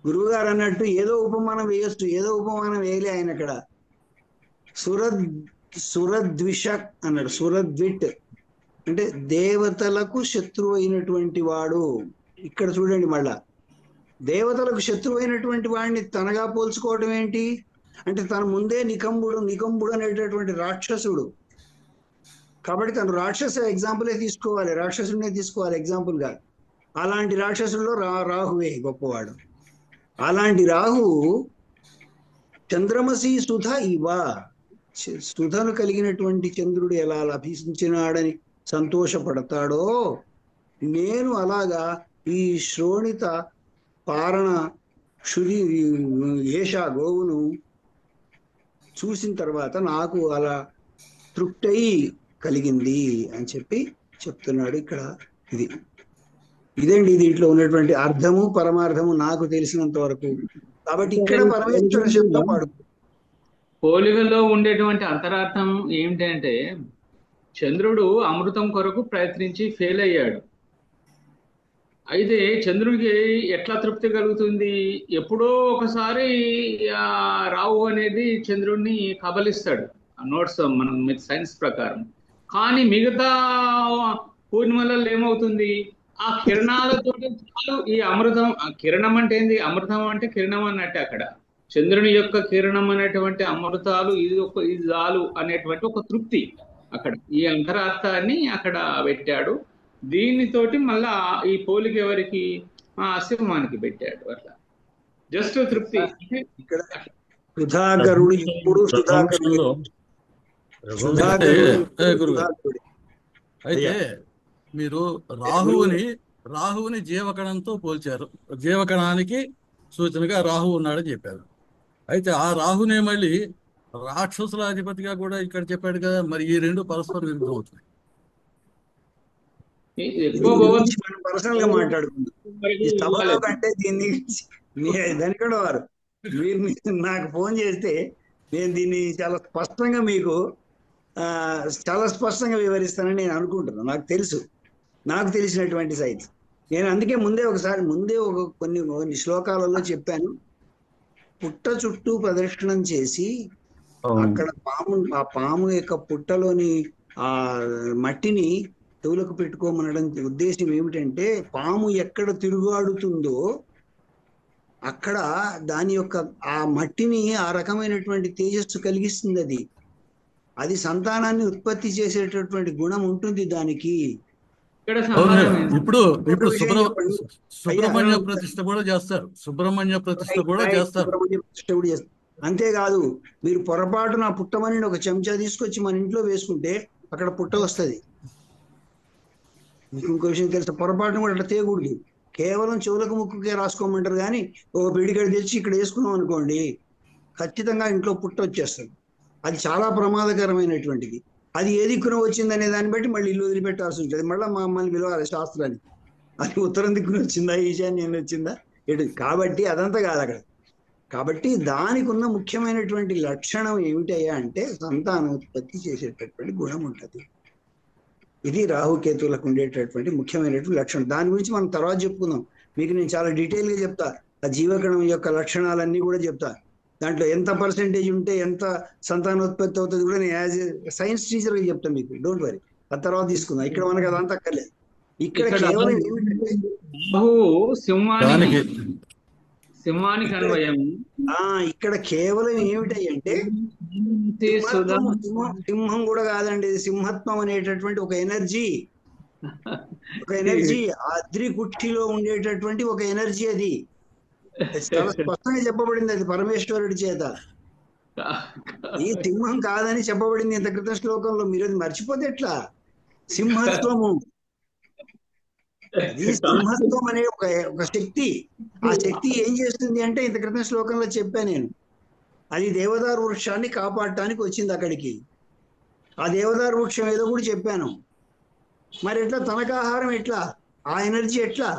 గురువుగారు అన్నట్టు ఏదో ఉపమానం వేయొచ్చు, ఏదో ఉపమానం వేయలే ఆయన. అక్కడ సురద్విష అన్నాడు. సురద్విట్ అంటే దేవతలకు శత్రువు అయినటువంటి వాడు. ఇక్కడ చూడండి, మళ్ళా దేవతలకు శత్రువు అయినటువంటి వాడిని తనగా పోల్చుకోవడం ఏంటి అంటే, తన ముందే నికంబుడు అనేటటువంటి రాక్షసుడు. కాబట్టి తను రాక్షస ఎగ్జాంపులే తీసుకోవాలి, రాక్షసుడినే తీసుకోవాలి ఎగ్జాంపుల్ గా. అలాంటి రాక్షసుల్లో రాహువే గొప్పవాడు. అలాంటి రాహు చంద్రమసి సుధ ఇవ, సుధను కలిగినటువంటి చంద్రుడు ఎలా లభించినాడని సంతోషపడతాడో, నేను అలాగా ఈ శ్రోణిత పారణ ఏష గోవును చూసిన తర్వాత నాకు అలా తృప్తి కలిగింది అని చెప్తున్నాడు ఇక్కడ. ఇదండి దీంట్లో ఉన్నటువంటి అర్థము పరమార్థము నాకు తెలిసినంత వరకు. కాబట్టి ఇక్కడ పరమేశ్వర శబ్దం వాడు. పోలికలో ఉండేటువంటి అంతరార్థం ఏమిటంటే, చంద్రుడు అమృతం కొరకు ప్రయత్నించి ఫెయిల్ అయ్యాడు. అయితే చంద్రుడికి ఎట్లా తృప్తి కలుగుతుంది? ఎప్పుడో ఒకసారి రాహు అనేది చంద్రుడిని కబలిస్తాడు, నోట్స్ మనం సైన్స్ ప్రకారం. కానీ మిగతా పూర్ణిమలలో ఏమవుతుంది? ఆ కిరణాలతో చాలు ఈ అమృతం. కిరణం అంటే ఏంది? అమృతం అంటే కిరణం అన్నట్టు. అక్కడ చంద్రుని యొక్క కిరణం అనేటువంటి అమృతాలు ఇది చాలు అనేటువంటి ఒక తృప్తి అక్కడ. ఈ అంతరార్థాన్ని అక్కడ పెట్టాడు. దీనితోటి మళ్ళా ఈ పోలిక ఎవరికి? సింహానికి పెట్టాడు. అట్లా జస్ట్ తృప్తి. ఇక్కడ సుధాకరుడు ఇప్పుడు అయితే మీరు రాహువుని జీవకణంతో పోల్చారు. జీవకణానికి సూచనగా రాహు ఉన్నాడని చెప్పారు. అయితే ఆ రాహునే మళ్ళీ రాక్షసుల అధిపతిగా కూడా ఇక్కడ చెప్పాడు కదా. మరి ఈ రెండు పరస్పర విరుద్ధం అవుతుంది. పర్సనల్ గా మాట్లాడుకుంటాం ఈ సభలో కంటే దీన్ని దానికడ వారు మీరు నాకు ఫోన్ చేస్తే నేను దీన్ని చాలా స్పష్టంగా మీకు చాలా స్పష్టంగా వివరిస్తానని నేను అనుకుంటున్నాను. నాకు తెలిసినటువంటి సైన్స్. నేను అందుకే ముందే కొన్ని శ్లోకాలలో చెప్పాను. పుట్ట చుట్టూ ప్రదక్షిణం చేసి అక్కడ ఆ పాము యొక్క పుట్టలోని ఆ మట్టిని చెవులకు పెట్టుకోమనడం ఉద్దేశం ఏమిటంటే, పాము ఎక్కడ తిరుగాడుతుందో అక్కడ దాని యొక్క ఆ మట్టిని ఆ రకమైనటువంటి తేజస్సు కలిగిస్తుంది. అది సంతానాన్ని ఉత్పత్తి చేసేటటువంటి గుణం ఉంటుంది దానికి. ఇప్పుడు సుబ్రహ్మణ్య ప్రతిష్ఠ కూడా చేస్తారు. సుబ్రహ్మణ్య ప్రతిష్ఠ కూడా చేస్తారు. అంతేకాదు, మీరు పొరపాటున పుట్టమని ఒక చెంచా తీసుకొచ్చి మన ఇంట్లో వేసుకుంటే అక్కడ పుట్ట వస్తుంది. ఇంకో విషయం తెలుసు, పొరపాటును కూడా అట్లా తేయకూడదు. కేవలం చెవులకు ముక్కుకే రాసుకోమంటారు, కానీ ఓ పిడికడి తెచ్చి ఇక్కడ వేసుకున్నాం అనుకోండి, ఖచ్చితంగా ఇంట్లో పుట్ట వచ్చేస్తుంది. అది చాలా ప్రమాదకరమైనటువంటిది. అది ఏ దిక్కున వచ్చిందనే దాన్ని బట్టి మళ్ళీ ఇల్లు వదిలిపెట్టాల్సి ఉంటుంది. మళ్ళీ మమ్మల్ని పిలవాలి శాస్త్రాన్ని. అది ఉత్తరం దిక్కున వచ్చిందా, ఈశాన్యం వచ్చిందా, ఎటు. కాబట్టి అదంతా కాదు అక్కడ. కాబట్టి దానికి ఉన్న ముఖ్యమైనటువంటి లక్షణం ఏమిటయ్యా అంటే, సంతానోత్పత్తి చేసేటటువంటి గుణం ఉంటుంది. ఇది రాహుకేతువులకు ఉండేటటువంటి ముఖ్యమైనటువంటి లక్షణం. దాని గురించి మనం తర్వాత చెప్పుకుందాం. మీకు నేను చాలా డీటెయిల్గా చెప్తా. ఆ జీవకణం యొక్క లక్షణాలన్నీ కూడా చెప్తా. దాంట్లో ఎంత పర్సెంటేజ్ ఉంటే ఎంత సంతానోత్పత్తి అవుతుంది కూడా నేను యాజ్ సైన్స్ టీచర్గా చెప్తాను మీకు. డోంట్ వరీ, ఆ తర్వాత తీసుకుందాం. ఇక్కడ మనకు అదంతా అక్కర్లేదు. ఇక్కడ కేవలం సింహానికి అన్వయం. ఇక్కడ కేవలం ఏమిటంటే సింహం కూడా కాదండి, ఇది సింహత్వం అనేటటువంటి ఒక ఎనర్జీ, అద్రి కుక్షిలో ఉండేటటువంటి ఒక ఎనర్జీ. అది చాలా స్పష్టంగా చెప్పబడింది, అది పరమేశ్వరుడి చేత. ఈ సింహం కాదని చెప్పబడింది ఇంత క్రితం శ్లోకంలో. మీరు అది మర్చిపోతే ఎట్లా? సింహత్వము, అది సింహత్వం అనే ఒక శక్తి. ఆ శక్తి ఏం చేస్తుంది అంటే ఇంత క్రితం శ్లోకంలో చెప్పా నేను, అది దేవదారు వృక్షాన్ని కాపాడటానికి వచ్చింది అక్కడికి. ఆ దేవదారు వృక్షం ఏదో కూడా చెప్పాను. మరి ఎట్లా తనకు ఆహారం ఎట్లా? ఆ ఎనర్జీ ఎట్లా?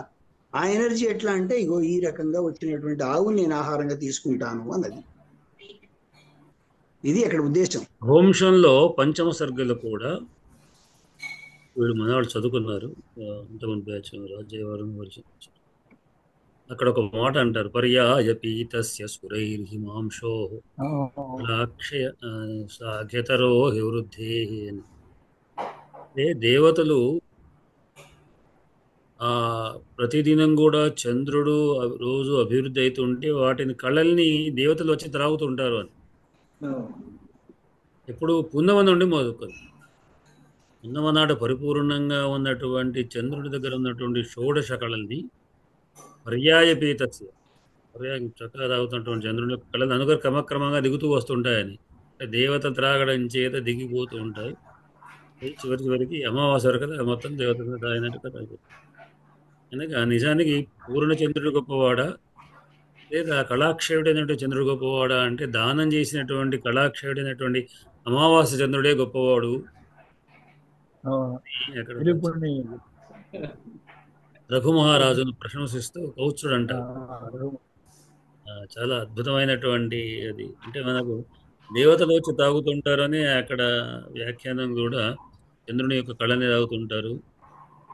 ఆ ఎనర్జీ ఎట్లా అంటే ఇగో ఈ రకంగా వచ్చినటువంటి ఆవుని నేను ఆహారంగా తీసుకుంటాను అన్నది. ఇది అక్కడ ఉద్దేశం. హోంశంలో పంచమ సర్గలు కూడా వీళ్ళు మనవాళ్ళు చదువుకున్నారు, ఇంతమంది బ్యాచ్ రాజ్యవారం. అక్కడ ఒక మాట అంటారు, పర్యాయ పీతస్య సురైర్హిమాంశో లాక్షయ సాఘ్యతరో వృద్ధే అని. అంటే దేవతలు ప్రతిదినం కూడా చంద్రుడు రోజు అభివృద్ధి అవుతుంటే వాటిని కళల్ని దేవతలు వచ్చి త్రాగుతుంటారు అని. ఎప్పుడు పున్నమ నుండి మొదలుకొని పున్నమ నాడు పరిపూర్ణంగా ఉన్నటువంటి చంద్రుడి దగ్గర ఉన్నటువంటి షోడశ కళల్ని పర్యాయపీతస్య పర్యాయం చక్కగా తాగుతున్నటువంటి చంద్రుడి యొక్క కళలు అనుగర క్రమక్రమంగా దిగుతూ వస్తుంటాయని. దేవత త్రాగడం చేత దిగిపోతూ ఉంటాయి. చివరికి అమావాస్య కదా మొత్తం దేవత తాగినట్టు కదా. కనుక నిజానికి పూర్ణ చంద్రుడు గొప్పవాడా లేదా కళాక్షయుడైనటువంటి చంద్రుడు గొప్పవాడా అంటే దానం చేసినటువంటి కళాక్షయుడైనటువంటి అమావాస్య చంద్రుడే గొప్పవాడు. రఘుమహారాజును ప్రశంసిస్తూ కౌత్సుడు అంటారు. చాలా అద్భుతమైనటువంటి అది. అంటే మనకు దేవతలు వచ్చి తాగుతుంటారని అక్కడ వ్యాఖ్యానం కూడా చంద్రుని యొక్క కళని తాగుతుంటారు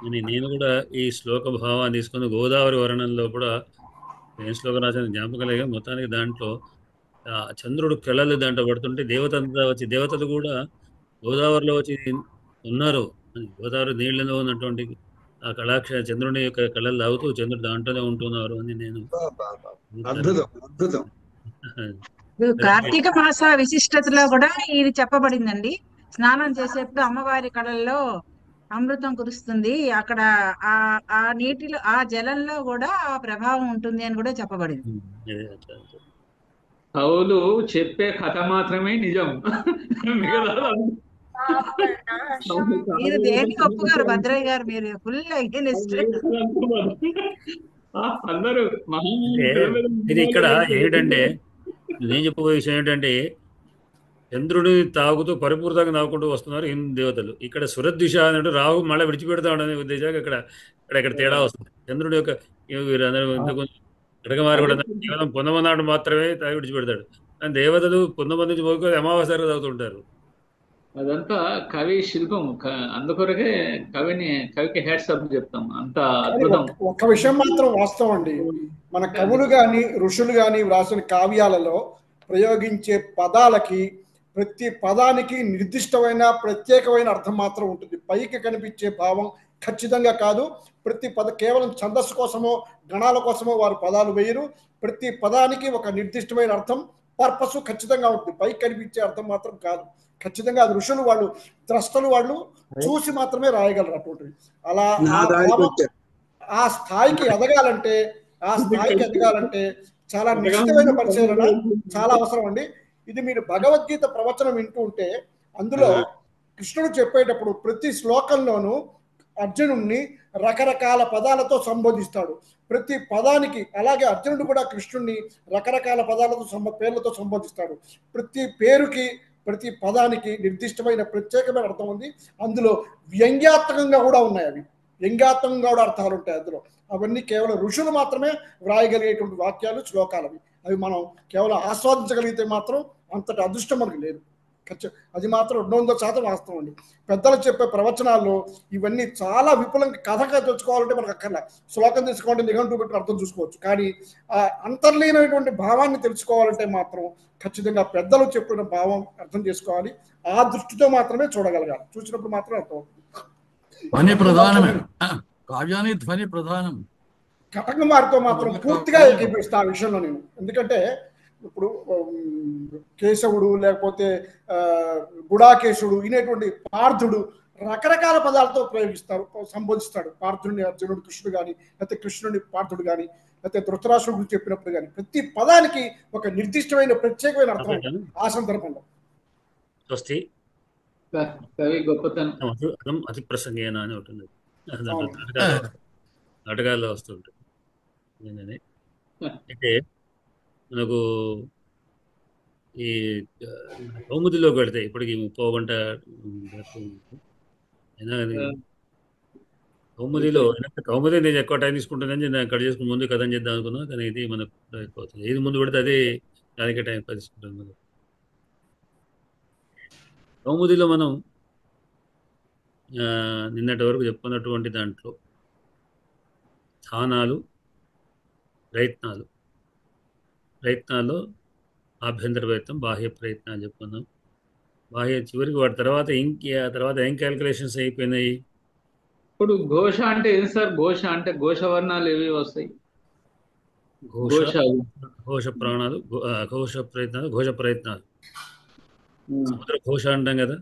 అని. నేను కూడా ఈ శ్లోక భావాన్ని తీసుకుని గోదావరి వర్ణంలో కూడా ఏం శ్లోకం రాసిన జ్ఞాపకం లేదు. మొత్తానికి దాంట్లో చంద్రుడు కళలు దాంట్లో పడుతుంటే దేవతలు కూడా గోదావరిలో వచ్చి ఉన్నారు. గోదావరి నీళ్లలో ఉన్నటువంటి ఆ కళాక్ష చంద్రుని యొక్క కళలు తాగుతూ చంద్రుడు దాంట్లోనే ఉంటున్నారు అని నేను. కార్తీక మాస విశిష్టతలో కూడా ఇది చెప్పబడిందండి. స్నానం చేసేప్పుడు అమ్మవారి కళల్లో అమృతం కురుస్తుంది, అక్కడ ఆ నీటిలో ఆ జలంలో కూడా ఆ ప్రభావం ఉంటుంది అని కూడా చెప్పబడింది. కవులు చెప్పే కథ మాత్రమే నిజం. మీరు దేనికి ఒప్పుగారు భద్రయ్య గారు? మీరు ఫుల్ అందరూ ఇది ఇక్కడ ఏంటంటే నేను చెప్పబోయే విషయం ఏంటంటే చంద్రుడిని తాగుతూ పరిపూర్ణంగా తాగుకుంటూ వస్తున్నారు హిందూ దేవతలు. ఇక్కడ సురద్విష అన్నట్టు రాహు మళ్ళీ విడిచిపెడతాడనే ఉద్దేశంగా ఇక్కడ తేడా వస్తుంది. చంద్రుడి యొక్క వీరందరూ ఎడగమారి కూడా కేవలం పొందమన్నాడు మాత్రమే తాగి విడిచిపెడతాడు. కానీ దేవతలు పొందమంది నుంచి పోయి అమావాస్య తాగుతుంటారు. అదంతా కవి శిల్పం. అందుకొరకే కవికి హ్యాట్స్ ఆఫ్ చెప్తాం. అంత అద్భుతం. ఒక విషయం మాత్రం వాస్తవం అండి, మన కవులు గాని ఋషులు గాని వ్రాసిన కావ్యాలలో ప్రయోగించే పదాలకి ప్రతి పదానికి నిర్దిష్టమైన ప్రత్యేకమైన అర్థం మాత్రం ఉంటుంది. పైకి కనిపించే భావం ఖచ్చితంగా కాదు. ప్రతి పద కేవలం ఛందస్సు కోసమో గణాల కోసమో వారు పదాలు వేయరు. ప్రతి పదానికి ఒక నిర్దిష్టమైన అర్థం పర్పస్ ఖచ్చితంగా ఉంటుంది. పైకి కనిపించే అర్థం మాత్రం కాదు. ఖచ్చితంగా అది ఋషులు వాళ్ళు ద్రష్టలు వాళ్ళు చూసి మాత్రమే రాయగలరు అటువంటివి. అలా ఆ స్థాయికి ఎదగాలంటే చాలా నిశ్చితమైన పరిశీలన చాలా అవసరం అండి. ఇది మీరు భగవద్గీత ప్రవచనం వింటూ ఉంటే అందులో కృష్ణుడు చెప్పేటప్పుడు ప్రతి శ్లోకంలోనూ అర్జునుడిని రకరకాల పదాలతో సంబోధిస్తాడు. ప్రతి పదానికి అలాగే అర్జునుడు కూడా కృష్ణుడిని రకరకాల పదాలతో పేర్లతో సంబోధిస్తాడు. ప్రతి పేరుకి ప్రతి పదానికి నిర్దిష్టమైన ప్రత్యేకమైన అర్థం ఉంది. అందులో వ్యంగ్యాత్మకంగా కూడా ఉన్నాయి. అవి వ్యంగ్యాత్మకంగా కూడా అర్థాలు ఉంటాయి అందులో. అవన్నీ కేవలం ఋషులు మాత్రమే వ్రాయగలిగేటువంటి వాక్యాలు, శ్లోకాలు. అవి మనం కేవలం ఆస్వాదించగలిగితే మాత్రం అంతటి అదృష్టం మనకు లేదు. అది మాత్రం 200% వాస్తవం అండి. పెద్దలు చెప్పే ప్రవచనాల్లో ఇవన్నీ చాలా విపులంగా కథగా తెచ్చుకోవాలంటే మనకు అక్కర్లా. శ్లోకం తెచ్చుకోవాలంటే నిఘంటువు పెట్టి అర్థం చూసుకోవచ్చు. కానీ ఆ అంతర్లీనమైనటువంటి భావాన్ని తెలుసుకోవాలంటే మాత్రం ఖచ్చితంగా పెద్దలు చెప్పిన భావం అర్థం చేసుకోవాలి. ఆ దృష్టితో మాత్రమే చూడగలగాలి. చూసినప్పుడు మాత్రం అర్థం అవుతుంది. ధ్వని ప్రధానమే, కావ్యాన్ని ధ్వని ప్రధానం. కటకమారితో మాత్రం పూర్తిగా ఏకీపిస్తా ఆ విషయంలో నేను. ఎందుకంటే ఇప్పుడు కేశవుడు లేకపోతే గుడాకేశుడు ఇనేటువంటి పార్థుడు రకరకాల పదాలతో ప్రయోగిస్తారు, సంబోధిస్తాడు. పార్థుడిని అర్జునుడు కృష్ణుడు కానీ, లేకపోతే కృష్ణుడిని పార్థుడు కానీ, లేకపోతే ధృతరాష్ట్రుడు గురించి చెప్పినప్పుడు కానీ ప్రతి పదానికి ఒక నిర్దిష్టమైన ప్రత్యేకమైన అర్థం ఉంటుంది ఆ సందర్భంలో. స్వస్తి కవి గొప్పతనం అతి ప్రసంగేన అని ఉంటుంది, నాటకాల్లో వస్తుంటుంది. అయితే మనకు ఈ కౌముదిలోకి పెడితే ఇప్పటికి 30 గంట అయినా కానీ కౌముది నేను ఎక్కువ టైం తీసుకుంటానని నేను కట్ చేసుకుని ముందు కథ చేద్దాం అనుకున్నాను, కానీ ఇది మనకు ఎక్కువ అవుతుంది. ఏది ముందు పెడితే అదే దానికే టైం తీసుకుంటాను. మనం కౌముదిలో మనం నిన్నటి వరకు చెప్పుకున్నటువంటి దాంట్లో స్థానాలు, ప్రయత్నాల్లో ఆభ్యంతర ప్రయత్నం, బాహ్య ప్రయత్నం అని చెప్పుకున్నాం. చివరికి వాటి తర్వాత ఏం క్యాలిక్యులేషన్స్ అయిపోయినాయి. ఇప్పుడు ఘోష అంటే ఏం సార్? ఘోష అంటే ఘోష వర్ణాలు ఏవి వస్తాయి? ఘోష ప్రాణాలు, ఘోష ప్రయత్నాలు. సముద్ర ఘోష అంటాం కదా,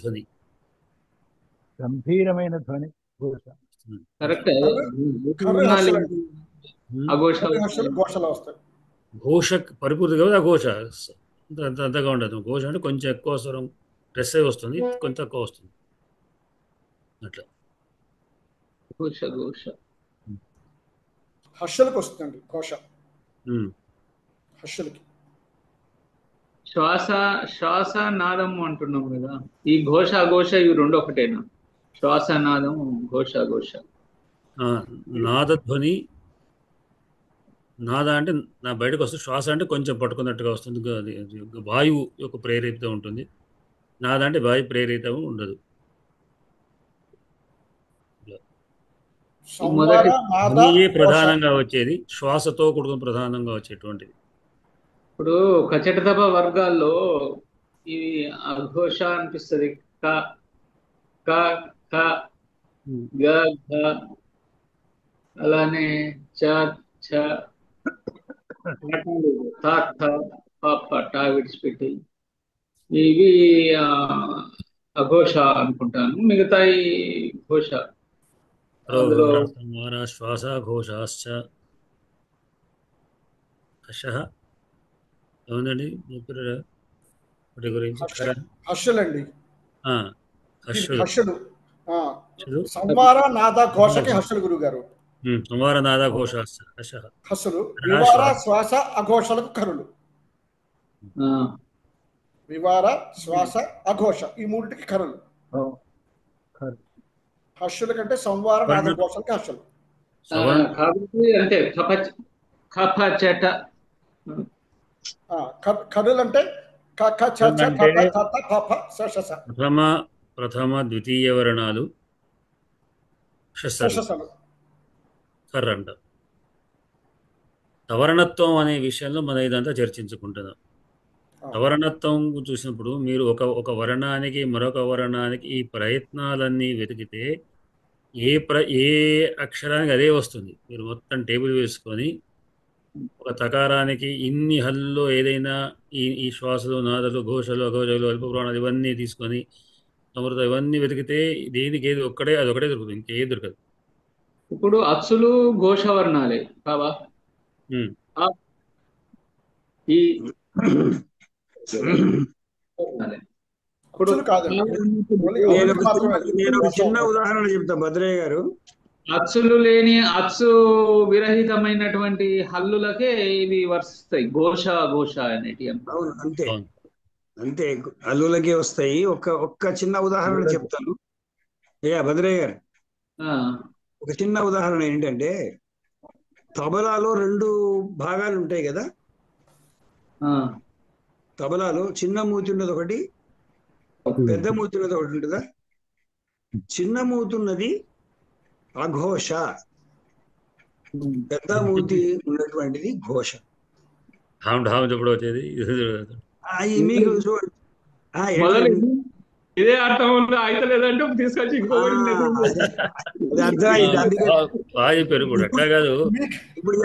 ధ్వని, గంభీరమైన ధ్వని ఘోష. కరెక్ట్. ఘోష పరిపూర్తి కదా, ఘోష అంతగా ఉండదు. ఘోష అంటే కొంచెం ఎక్కువ స్వరం ప్రెస్ అయి వస్తుంది, కొంచెం తక్కువ వస్తుంది అట్లా. హర్షలకు వస్తుందండి ఘోష. హర్షలకి శ్వాస నాదము అంటున్నాం కదా, ఈ ఘోష అఘోష ఇవి రెండు ఒకటేనా? శ్వాస నాదం, ఘోష అఘోష. నాదధ్వని, నాద అంటే నా బయటకు వస్తుంది, శ్వాస అంటే కొంచెం పట్టుకున్నట్టుగా వస్తుంది, వాయువు యొక్క ప్రేరేపిత ఉంటుంది. నాద అంటే వాయు ప్రేరేపితం ఉండదు. ప్రధానంగా వచ్చేది శ్వాసతో కూడుకుని ప్రధానంగా వచ్చేటువంటిది. ఇప్పుడు కచటతప వర్గాల్లో ఇవి అఘోష అనిపిస్తుంది. క క క గ ఘ, అలానే చ ఛ థ థ ప ప ట విడిచిపెట్టి ఇవి అఘోష అనుకుంటాను. మిగతా ఘోష. శ్వాస ఘోషాశ్చ హర్షః. అవునండి, వాటి గురించి హర్షులండి. హర్షుడు సంవార నాద ఘోషకి హర్షులు గురువు గారు. సంవార నాద ఘోష హర్షులు. వివార శ్వాస అఘోషలకు కరులు. వివార శ్వాస అఘోష ఈ మూడిటికి కరులు. హర్షుల కంటే సంవార నాద ఘోషలకి హర్షులు. అంటే కరులు అంటే ప్రథమ ద్వితీయ వర్ణాలు కర్రంట. సవర్ణత్వం అనే విషయంలో మనం ఇదంతా చర్చించుకుంటున్నాం. సవర్ణత్వం చూసినప్పుడు మీరు ఒక వర్ణానికి మరొక వర్ణానికి ఈ ప్రయత్నాలన్నీ వెతికితే ఏ అక్షరానికి అదే వస్తుంది. మీరు మొత్తం టేబుల్ వేసుకొని ఒక తకారానికి ఇన్ని హల్లులో ఏదైనా ఈ శ్వాసలు, నాదలు, ఘోషలు, అఘోషలు, అల్ప ప్రాణాలు ఇవన్నీ తీసుకొని సమృద్ధ ఇవన్నీ వెతికితే దేనికి ఏది అదొకటే దొరుకుతుంది, ఇంకేది దొరకదు. ఇప్పుడు అచ్చులు ఘోషవర్ణాలే కావా? ఇప్పుడు నేను ఒక చిన్న ఉదాహరణ చెప్తా భద్రయ్య గారు. అచ్చులు లేని అచ్చు విరహితమైనటువంటి హల్లులకే ఇవి వర్తిస్తాయి ఘోష అనేటి. అవును, అంతే హల్లులకే వస్తాయి. ఒక్క చిన్న ఉదాహరణ చెప్తాను. భద్రయ్య గారు, ఒక చిన్న ఉదాహరణ ఏంటంటే తబలాలో 2 భాగాలు ఉంటాయి కదా. తబలాలో చిన్న మూతి ఉన్నది ఒకటి, పెద్ద మూతి ఉన్నది ఒకటి ఉంటుందా? చిన్న మూతి ఉన్నది అఘోష, పెద్ద మూతి ఉన్నటువంటిది ఘోష. మీకు ఇదే అర్థం అయితే లేదంటే తీసుకొచ్చి ఇంకొకటి బాగా చెప్పారు. ఇప్పుడు అట్లా కాదు, ఇప్పుడు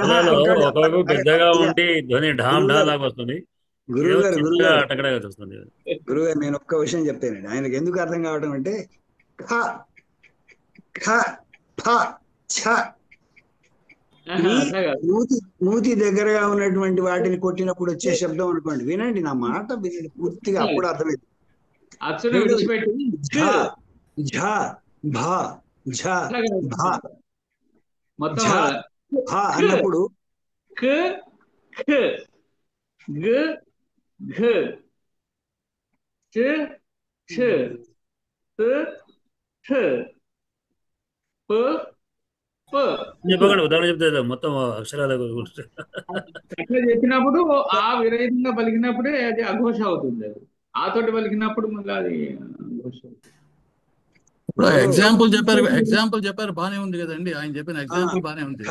ఒకవైపు పెద్దగా ఉండి ధ్వని ఢామ్ ఢా లాగా వస్తుంది, చిన్నగా అటకడగా వస్తుంది. గురుగారు నేను ఒక్క విషయం చెప్తానండి, ఆయనకు ఎందుకు అర్థం కావడం అంటే ఖ ఖ ఫ ఛ మూతి దగ్గరగా ఉన్నటువంటి వాటిని కొట్టినప్పుడు వచ్చే శబ్దం అనుకోండి. వినండి నా మాట, వినండి పూర్తిగా, అప్పుడు అర్థమైంది. అన్నప్పుడు చెప్పకండి, ఉదాహరణ చెప్తే మొత్తం అక్షరాల అట్లా చెప్పినప్పుడు ఆ విరహితంగా పలికినప్పుడే అది అఘోష అవుతుంది. అది ఆతోటి పలికినప్పుడు మళ్ళీ అది అఘోష అవుతుంది. ఇప్పుడు ఎగ్జాంపుల్ చెప్పారు బానే ఉంది కదండి, ఆయన చెప్పిన ఎగ్జాంపుల్ బానే ఉంది.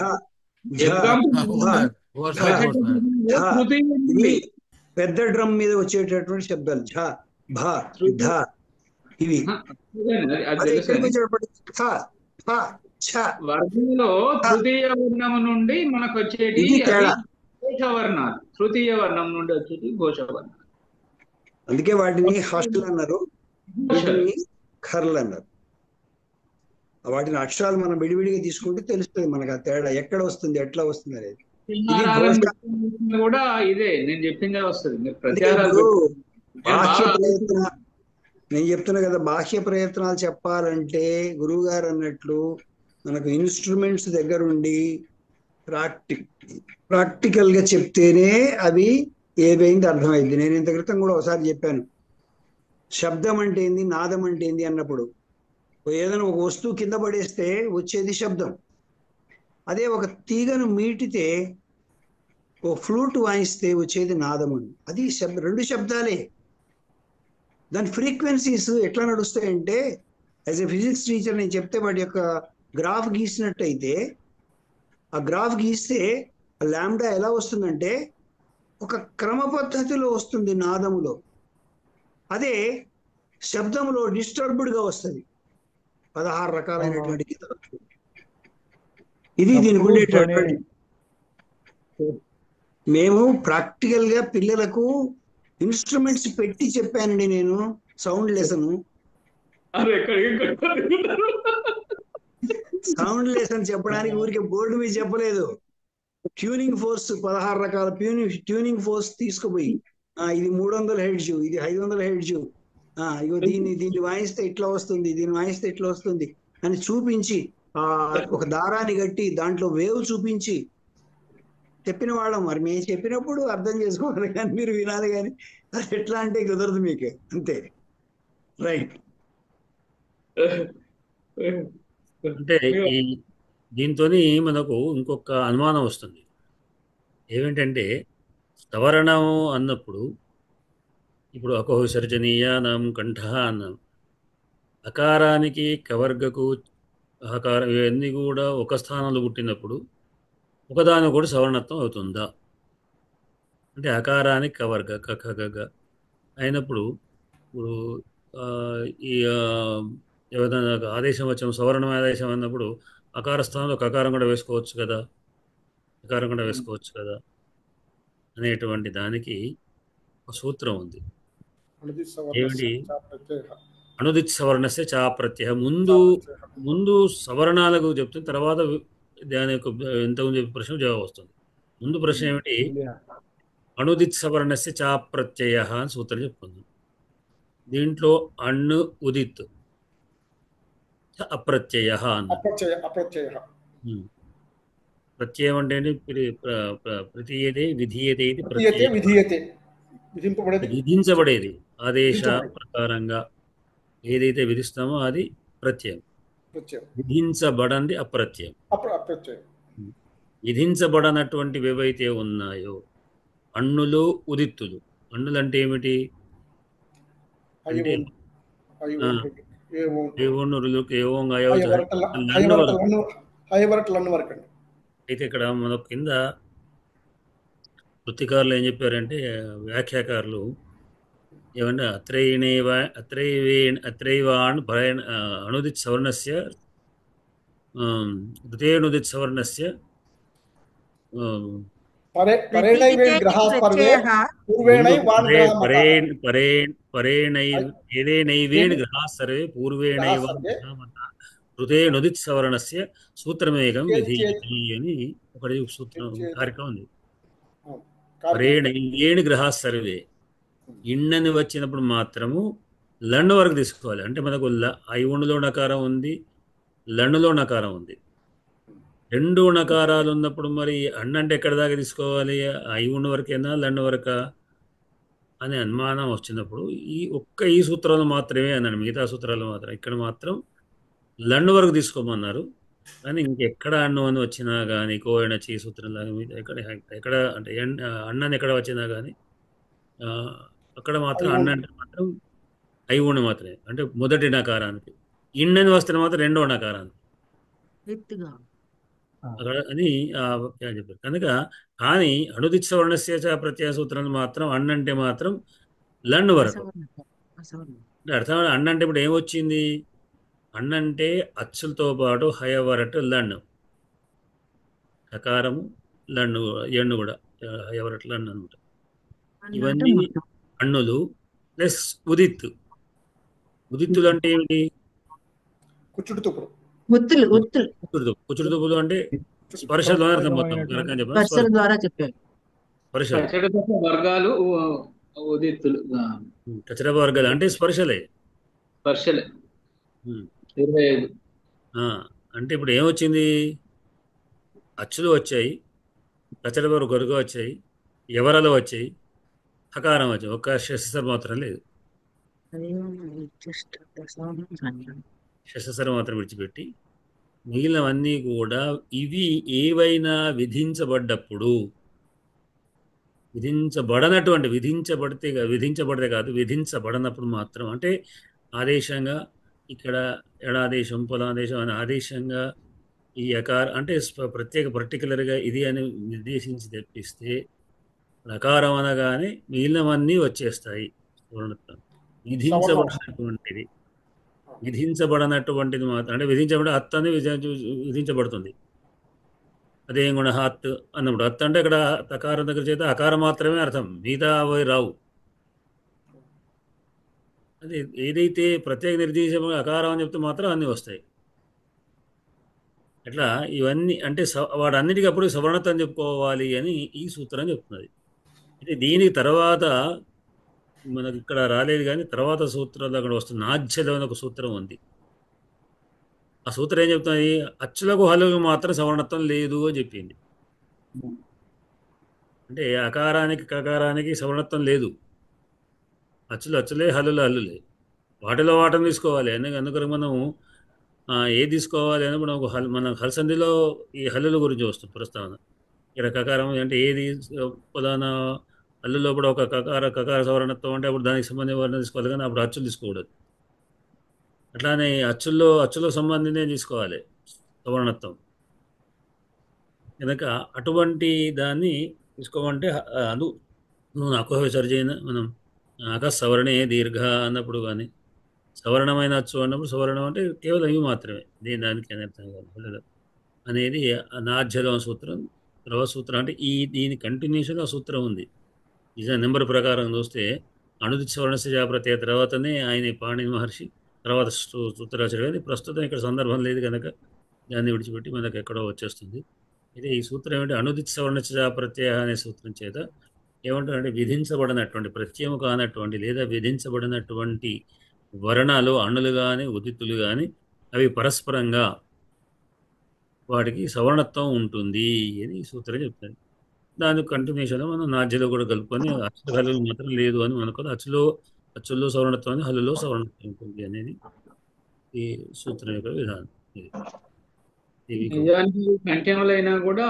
పెద్ద డ్రమ్ మీద వచ్చేటటువంటి శబ్దాలు ఝ భ ధ ఇవి. వర్గంలో తృతీయ వర్ణము నుండి మనకు వచ్చేటి ఘోషవర్ణాలు, తృతీయ వర్ణం నుండి వచ్చేటి ఘోషవర్ణాలు. అందుకే వాటిని హాస్టల్ అన్నారు, వీటిని ఖర్లు అన్నారు. వాటిని అక్షరాలు మనం విడివిడిగా తీసుకుంటే తెలుస్తుంది మనకు ఆ తేడా ఎక్కడ వస్తుంది, ఎట్లా వస్తుంది అనేది. కూడా ఇదే నేను చెప్పిందే వస్తుంది. బాహ్య ప్రయత్న నేను చెప్తున్నా కదా, బాహ్య ప్రయత్నాలు చెప్పాలంటే గురువు గారు అన్నట్లు మనకు ఇన్స్ట్రుమెంట్స్ దగ్గరుండి ప్రాక్టికల్ గా చెప్తేనే అవి ఏవైంది అర్థమైంది. నేను ఇంత క్రితం కూడా ఒకసారి చెప్పాను, శబ్దం అంటే ఏంది, నాదం అంటే ఏంది అన్నప్పుడు ఏదైనా ఒక వస్తువు కింద పడేస్తే వచ్చేది శబ్దం. అదే ఒక తీగను మీటితే, ఓ ఫ్లూట్ వాయిస్తే వచ్చేది నాదం. అది రెండు శబ్దాలే. దాని ఫ్రీక్వెన్సీస్ ఎట్లా నడుస్తాయంటే, యాజ్ ఎ ఫిజిక్స్ టీచర్ నేను చెప్తే వాటి యొక్క గ్రాఫ్ గీసినట్టయితే, ఆ గ్రాఫ్ గీస్తే లాంబ్డా ఎలా వస్తుందంటే ఒక క్రమ పద్ధతిలో వస్తుంది నాదములో. అదే శబ్దములో డిస్టర్బ్డ్గా వస్తుంది. 16 రకాలైనటువంటి గీతలు. ఇది దీనికి ఉండేటటువంటి. మేము ప్రాక్టికల్ గా పిల్లలకు ఇన్స్ట్రుమెంట్స్ పెట్టి చెప్పానండి నేను, సౌండ్ లెసన్. సౌండ్ లెసన్ చెప్పడానికి ఊరికే బోర్డు మీద చెప్పలేదు. ట్యూనింగ్ ఫోర్స్ 16 రకాల ట్యూనింగ్ ఫోర్స్ తీసుకుపోయి, ఇది 300 హెడ్జ్, ఇది 500 హెడ్జ్, ఇగో దీన్ని వాయిస్తే ఇట్లా వస్తుంది, దీన్ని వాయిస్తే ఇట్లా వస్తుంది అని చూపించి, ఒక దారాన్ని కట్టి దాంట్లో వేవ్ చూపించి చెప్పిన వాళ్ళం. మరి మేము చెప్పినప్పుడు అర్థం చేసుకోవాలి కానీ మీరు వినాలి కానీ అది ఎట్లా అంటే కుదరదు మీకు, అంతే. రైట్. అంటే దీంతో మనకు ఇంకొక అనుమానం వస్తుంది. ఏమిటంటే స్తవరణం అన్నప్పుడు ఇప్పుడు అకో విసర్జనీయానం కంఠ అన్నాం. అకారానికి కవర్గకు అకారం ఇవన్నీ కూడా ఒక స్థానంలో పుట్టినప్పుడు ఒకదాని కూడా సవర్ణత్వం అవుతుందా? అంటే అకారానికి కవర్గ కగ అయినప్పుడు ఇప్పుడు ఈ ఏదైనా ఆదేశం వచ్చిన సవర్ణం ఆదేశం అన్నప్పుడు అకార స్థానంలో ఒక అకారం కూడా వేసుకోవచ్చు కదా, అకారం కూడా వేసుకోవచ్చు కదా అనేటువంటి దానికి ఒక సూత్రం ఉంది. ఏమిటి? అనుదిత్ సవర్ణస్య చా ప్రత్యయ. ముందు సవర్ణాలకు చెప్తుంది, తర్వాత దాని యొక్క ఎంతమంది ప్రశ్న జవాబు వస్తుంది. ముందు ప్రశ్న ఏమిటి? అనుదిత్ సవర్ణస్య చా ప్రత్యయ అని సూత్రం చెప్తుంది. దీంట్లో అణ్ణు ఉదిత్ అప్రత్యయ అన్న. ప్రత్యయం అంటే ప్రతీయతే విధీయతే, విధించబడేది. ఆదేశ ప్రకారంగా ఏదైతే విధిస్తామో అది ప్రత్యయం. విధించబడంది అప్రత్యయం. విధించబడనటువంటివి ఏవైతే ఉన్నాయో అణ్ణులు ఉదిత్తులు. అణ్ణులు అంటే ఏమిటి? అంటే అయితే ఇక్కడ మన కింద వృత్తికారులు ఏం చెప్పారంటే, వ్యాఖ్యాకారులు ఏమన్నా అత్రైవాన్ అనుదిత్ సవర్ణస్య ఋతేనుదిత్ సవర్ణస్య పరేణైవేణ్ గ్రహాः పర్వే పూర్వేణై వాన్ గ్రహ పరేణైవేణ్ గ్రహాः సర్వే పూర్వేణైవ ఋతేనుదిత్ సవర్ణస్య సూత్రమేకం విధీయతి అని ఒకటి సూత్రం కార్యక్రమం ఉంది. పరేణైవేణ్ గ్రహాः సర్వే ఇన్నని వచ్చినప్పుడు మాత్రము లండు వరకు తీసుకోవాలి. అంటే మనకు ఐవుణులో నకారం ఉంది, లండులో నకారం ఉంది. రెండు నకారాలు ఉన్నప్పుడు మరి అంటే ఎక్కడ దాకా తీసుకోవాలి? ఐవుండు వరకేనా లండు వరకా అనే అనుమానం వచ్చినప్పుడు ఈ సూత్రాలు మాత్రమే అన్నాడు. మిగతా సూత్రాలు మాత్రం ఇక్కడ మాత్రం లండు వరకు తీసుకోమన్నారు. కానీ ఇంకెక్కడ అన్ను అని వచ్చినా కానీ కోయనచి సూత్రం లాగా ఎక్కడ అంటే అన్నని ఎక్కడ వచ్చినా కానీ అక్కడ మాత్రం అన్న అంటే మాత్రం ఐవుండు మాత్రమే, అంటే మొదటి నకారానికి. ఇన్నని వస్తే మాత్రం రెండో నకారానికి అక్కడ అని చెప్పారు. కనుక కానీ అనుదిత్ సవర్ణస్య ప్రత్యయ సూత్రాన్ని మాత్రం అన్నంటే మాత్రం లండు వరకు. అంటే అర్థం అన్నంటే ఇప్పుడు ఏమొచ్చింది? అన్నంటే అచ్చులతో పాటు హయవరట్ లండు, హకారము లండు ఎండు కూడా హయవరట్ లండు అనమాట. ఇవన్నీ అన్నులు ప్లస్ ఉదిత్తు. ఉదిత్తులు అంటే ఏమిటి? కుచ్చుడుతుపులు. కుచుడుతుపులు అంటే స్పర్శలో అర్థం మొత్తం వర్గాలు ఉదిత్తులు, కచరప వర్గాలు అంటే స్పర్శలే. స్పర్శలే 25. అంటే ఇప్పుడు ఏమొచ్చింది? అచ్చులు వచ్చాయి, కచరప వర్గ వచ్చాయి, ఎవరలో వచ్చాయి, హకారం వచ్చాయి. ఒక్క శస్త్రం మాత్రం లేదు. శస్త్రం మాత్రం విడిచిపెట్టి మిగిలినవన్నీ కూడా ఇవి ఏవైనా విధించబడ్డప్పుడు విధించబడితే కాదు విధించబడనప్పుడు మాత్రం, అంటే ఆదేశంగా ఇక్కడ ఎడాదేశం పొలాదేశం అనే ఆదేశంగా ఈ అంటే పర్టికులర్గా ఇది అని నిర్దేశించి తెప్పిస్తే నకారం అనగానే మిగిలినవన్నీ వచ్చేస్తాయి. విధించబడనటువంటిది మాత్రం, అంటే విధించబడి అత్ అని విధించబడుతుంది. అదేం కూడా హత్ అన్నప్పుడు అత్ అంటే ఇక్కడ తకారం దగ్గర చేత అకారం మాత్రమే అర్థం, మిగతా అవి రావు. అది ఏదైతే ప్రత్యేక నిర్దేశం అకారం అని చెప్తే మాత్రం అన్నీ వస్తాయి. అట్లా ఇవన్నీ అంటే వాడన్నిటికీ అప్పుడు సవర్ణత చెప్పుకోవాలి అని ఈ సూత్రం చెప్తున్నది. అయితే దీనికి తర్వాత మనకి ఇక్కడ రాలేదు కానీ తర్వాత సూత్రాలు అక్కడ వస్తుంది. నాధ్యలో ఒక సూత్రం ఉంది. ఆ సూత్రం ఏం చెప్తుంది? అచ్చులకు హల్లులకు మాత్రం సవర్ణత్వం లేదు అని చెప్పింది. అంటే అకారానికి కకారానికి సవర్ణత్వం లేదు. అచ్చులే, హల్లులే. వాటిని తీసుకోవాలి. అందుకని మనము ఏది తీసుకోవాలి అని మన హల్సంధిలో ఈ హల్లుల గురించి వస్తుంది ప్రస్తావన. ఇక్కడ కకారం అంటే ఏది ప్రధాన హల్లులో కూడా ఒక కకార సవర్ణత్వం అంటే అప్పుడు దానికి సంబంధించిన వర్ణం తీసుకోవాలి, కానీ అప్పుడు అచ్చులు తీసుకోకూడదు. అట్లానే అచ్చులకు సంబంధించి తీసుకోవాలి సవర్ణత్వం. కనుక అటువంటి దాన్ని తీసుకోమంటే నువ్వు నాకు సరిచేయన మనం సవర్ణే దీర్ఘ అన్నప్పుడు కానీ సవర్ణమైన అచ్చు అన్నప్పుడు సవర్ణం అంటే కేవలం ఇవి మాత్రమే, దానికి అనర్థం కాదు అనేది నాధ్యలో సూత్రం. తర్వాత సూత్రం అంటే దీని కంటిన్యూషన్ ఆ సూత్రం ఉంది. నిజం నెంబర్ ప్రకారం చూస్తే అనుదిత్ సవర్ణస్య ప్రత్యయ తర్వాతనే ఆయన పాణిని మహర్షి తర్వాత సూత్రాచార్య. కానీ ప్రస్తుతం ఇక్కడ సందర్భం లేదు కనుక దాన్ని విడిచిపెట్టి మనకు ఎక్కడో వచ్చేస్తుంది. అయితే ఈ సూత్రం ఏమిటి? అనుదిత్ సవర్ణస్య ప్రత్యయ అనే సూత్రం చేత ఏమంటారంటే విధించబడినటువంటి ప్రత్యయము కానటువంటి లేదా విధించబడినటువంటి వర్ణాలు అణులు కానీ ఉదిత్తులు కానీ అవి పరస్పరంగా వాటికి సవర్ణత్వం ఉంటుంది అని ఈ సూత్రం చెప్తారు. దాని కంటిన్యూషన్లో మనం నాధ్యలో కూడా కలుపుకొని హల్లులు మాత్రం లేదు అని అనుకోవాలి. అచ్చుల్లో సవర్ణత్వం, హల్లులో సవర్ణత్వం ఉంటుంది అనేది ఈ సూత్రం యొక్క విధానం. నిజానికి కంటెనల్ అయినా కూడా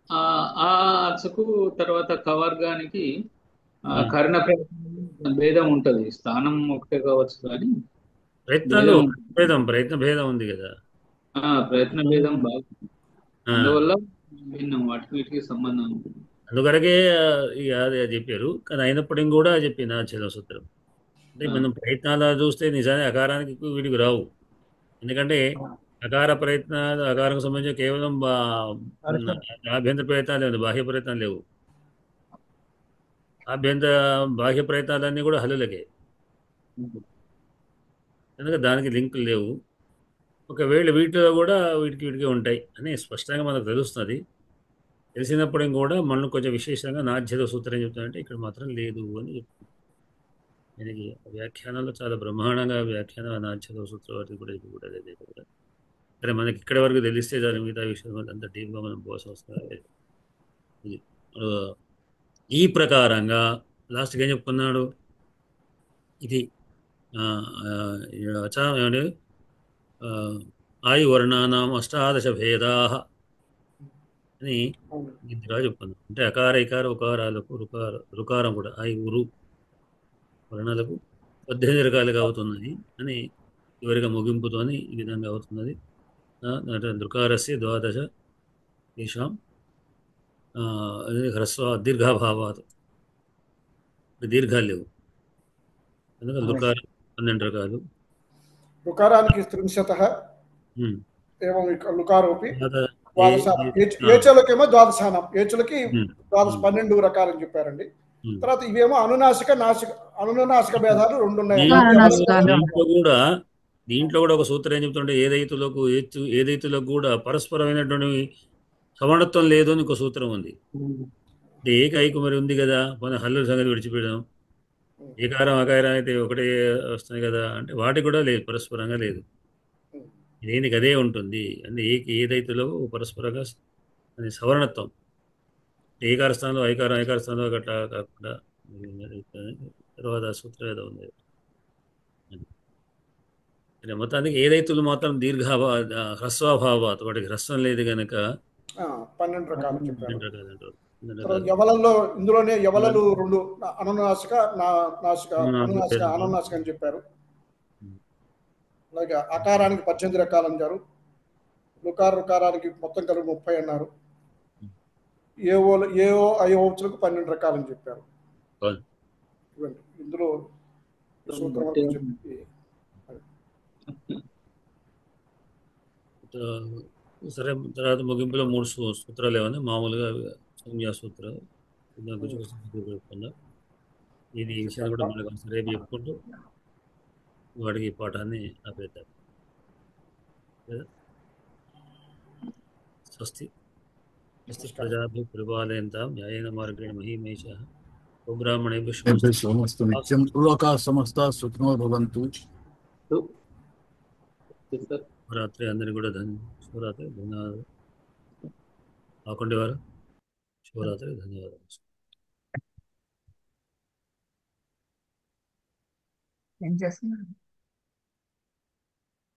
ఆ అచ్చుకు తర్వాత కవర్గానికి కర్ణ భేదం ఉంటుంది. స్థానం ఒకటే కావచ్చు కానీ ప్రయత్న భేదం ఉంది కదా. ప్రయత్న భేదం బాగా, అందువల్ల భిన్నం వాటికి వీటికి సంబంధం ఉంటుంది. అందువరకే అదే చెప్పారు. కానీ అయినప్పటికీ కూడా చెప్పింది ఆ చలో సూత్రం అంటే మనం ప్రయత్నాలు చూస్తే నిజానికి అకారానికి ఎక్కువ వీటికి రావు. ఎందుకంటే అకార ప్రయత్నాలు అకారకు సంబంధించి కేవలం ఆభ్యంతర ప్రయత్నాలు లేవు, బాహ్య ప్రయత్నాలు లేవు. బాహ్య ప్రయత్నాలన్నీ కూడా హల్లులకే, ఎందుకంటే దానికి లింకులు లేవు. ఒకవేళ వీటిలో కూడా వీటికి ఉంటాయి అని స్పష్టంగా మనకు తెలుస్తుంది. తెలిసినప్పుడు కూడా మనం కొంచెం విశేషంగా నాధ్యత సూత్రం ఏం చెప్తానంటే ఇక్కడ మాత్రం లేదు అని చెప్తుంది. దీనికి వ్యాఖ్యానంలో చాలా బ్రహ్మాండంగా వ్యాఖ్యానం నాధ్యత సూత్రం వాటికి కూడా ఇది కూడా అదే కూడా. సరే, మనకి ఇక్కడ వరకు తెలిస్తే దాని మిగతా విషయం అంత డీప్గా మనం పోవాల్సిన అవసరం లేదు. ఇది ఈ ప్రకారంగా లాస్ట్కి ఏం చెప్పుకున్నాడు, ఇది ఏమంటే ఆయు వర్ణానాం అష్టాదశ భేదా అని ఇందులో చెప్పుకున్నాం. అంటే అకార ఇకార ఉకారాలకు రుకారం కూడా ఉరు వర్ణాలకు 18 రకాలుగా అవుతున్నది అని చివరిగా ముగింపుతోని ఈ విధంగా అవుతున్నది. రుకారస్య ద్వాదశ తేషాం హ్రస్వ దీర్ఘాభావాత్, దీర్ఘాలు లేవు, ఎందుకంటే రుకారం 12 రకాలు. రుకారానికి త్రింశతః ఏవం లుకారోపి ఏచులకేమో ద్వాదశానం, ఏచులకి 12 రకాలని చెప్పారండి. తర్వాత ఇవేమో అనునాసిక భేదాలు 2 ఉన్నాయి. దీంట్లో కూడా ఒక సూత్రం ఏం చెప్తుంటే ఏదైతులకు కూడా పరస్పరమైనటువంటి సమానత్వం లేదు అని ఒక సూత్రం ఉంది. అంటే ఏకైకు మరి ఉంది కదా, మన హల్లుల సంగతి విడిచిపెడదాం. ఏకారం అకారం అయితే ఒకటే వస్తుంది కదా అంటే వాటికి కూడా లేదు, పరస్పరంగా లేదు. దేనికి అదే ఉంటుంది. అంటే ఏదైతులో పరస్పరంగా సవర్ణత్వం, ఏకార స్థానంలో ఐకార స్థానంలో అట్లా కాకుండా తర్వాత సూత్రం ఏదో ఉంది. మొత్తానికి ఏదైతులు మాత్రం హ్రస్వాభావాత్, వాటికి హ్రస్వం లేదు కనుక 12 రకాలు చెప్పారు. యవలంలో ఇందులోనే యవలలు 2 అనునాసిక అనునాసిక అని చెప్పారు. అలాగే అకారానికి 18 రకాలు అన్నారు. రుకారానికి మొత్తం కలిపి 30 అన్నారు. ఏఓ ఐఓచులకు 12 రకాలని చెప్పారు. ఇందులో సరే, తర్వాత ముగింపులో 3 సూత్రాలు ఏమన్నా మామూలుగా సంజ్ఞా సూత్రాలు చెప్పుకుందాం. ఇది ఈ విషయాన్ని కూడా మళ్ళీ రేపు చెప్పుకుంటూ వాడికి ఈ పాఠాన్ని ఆపేద్దాం. స్వస్తి ప్రజాభి పరిపాలయంతాం న్యాయేన మార్గేణ మహీమేషః గోబ్రాహ్మణేభ్యో శుభమస్తు నిత్యం లోకాః సమస్తాః సుఖినో భవంతు. శివరాత్రి అందరికీ కూడా శివరాత్రి ధన్యవాదాలు. ఆకుండి వారు శివరాత్రి ధన్యవాదాలు. ఏం చేస్తున్నారు?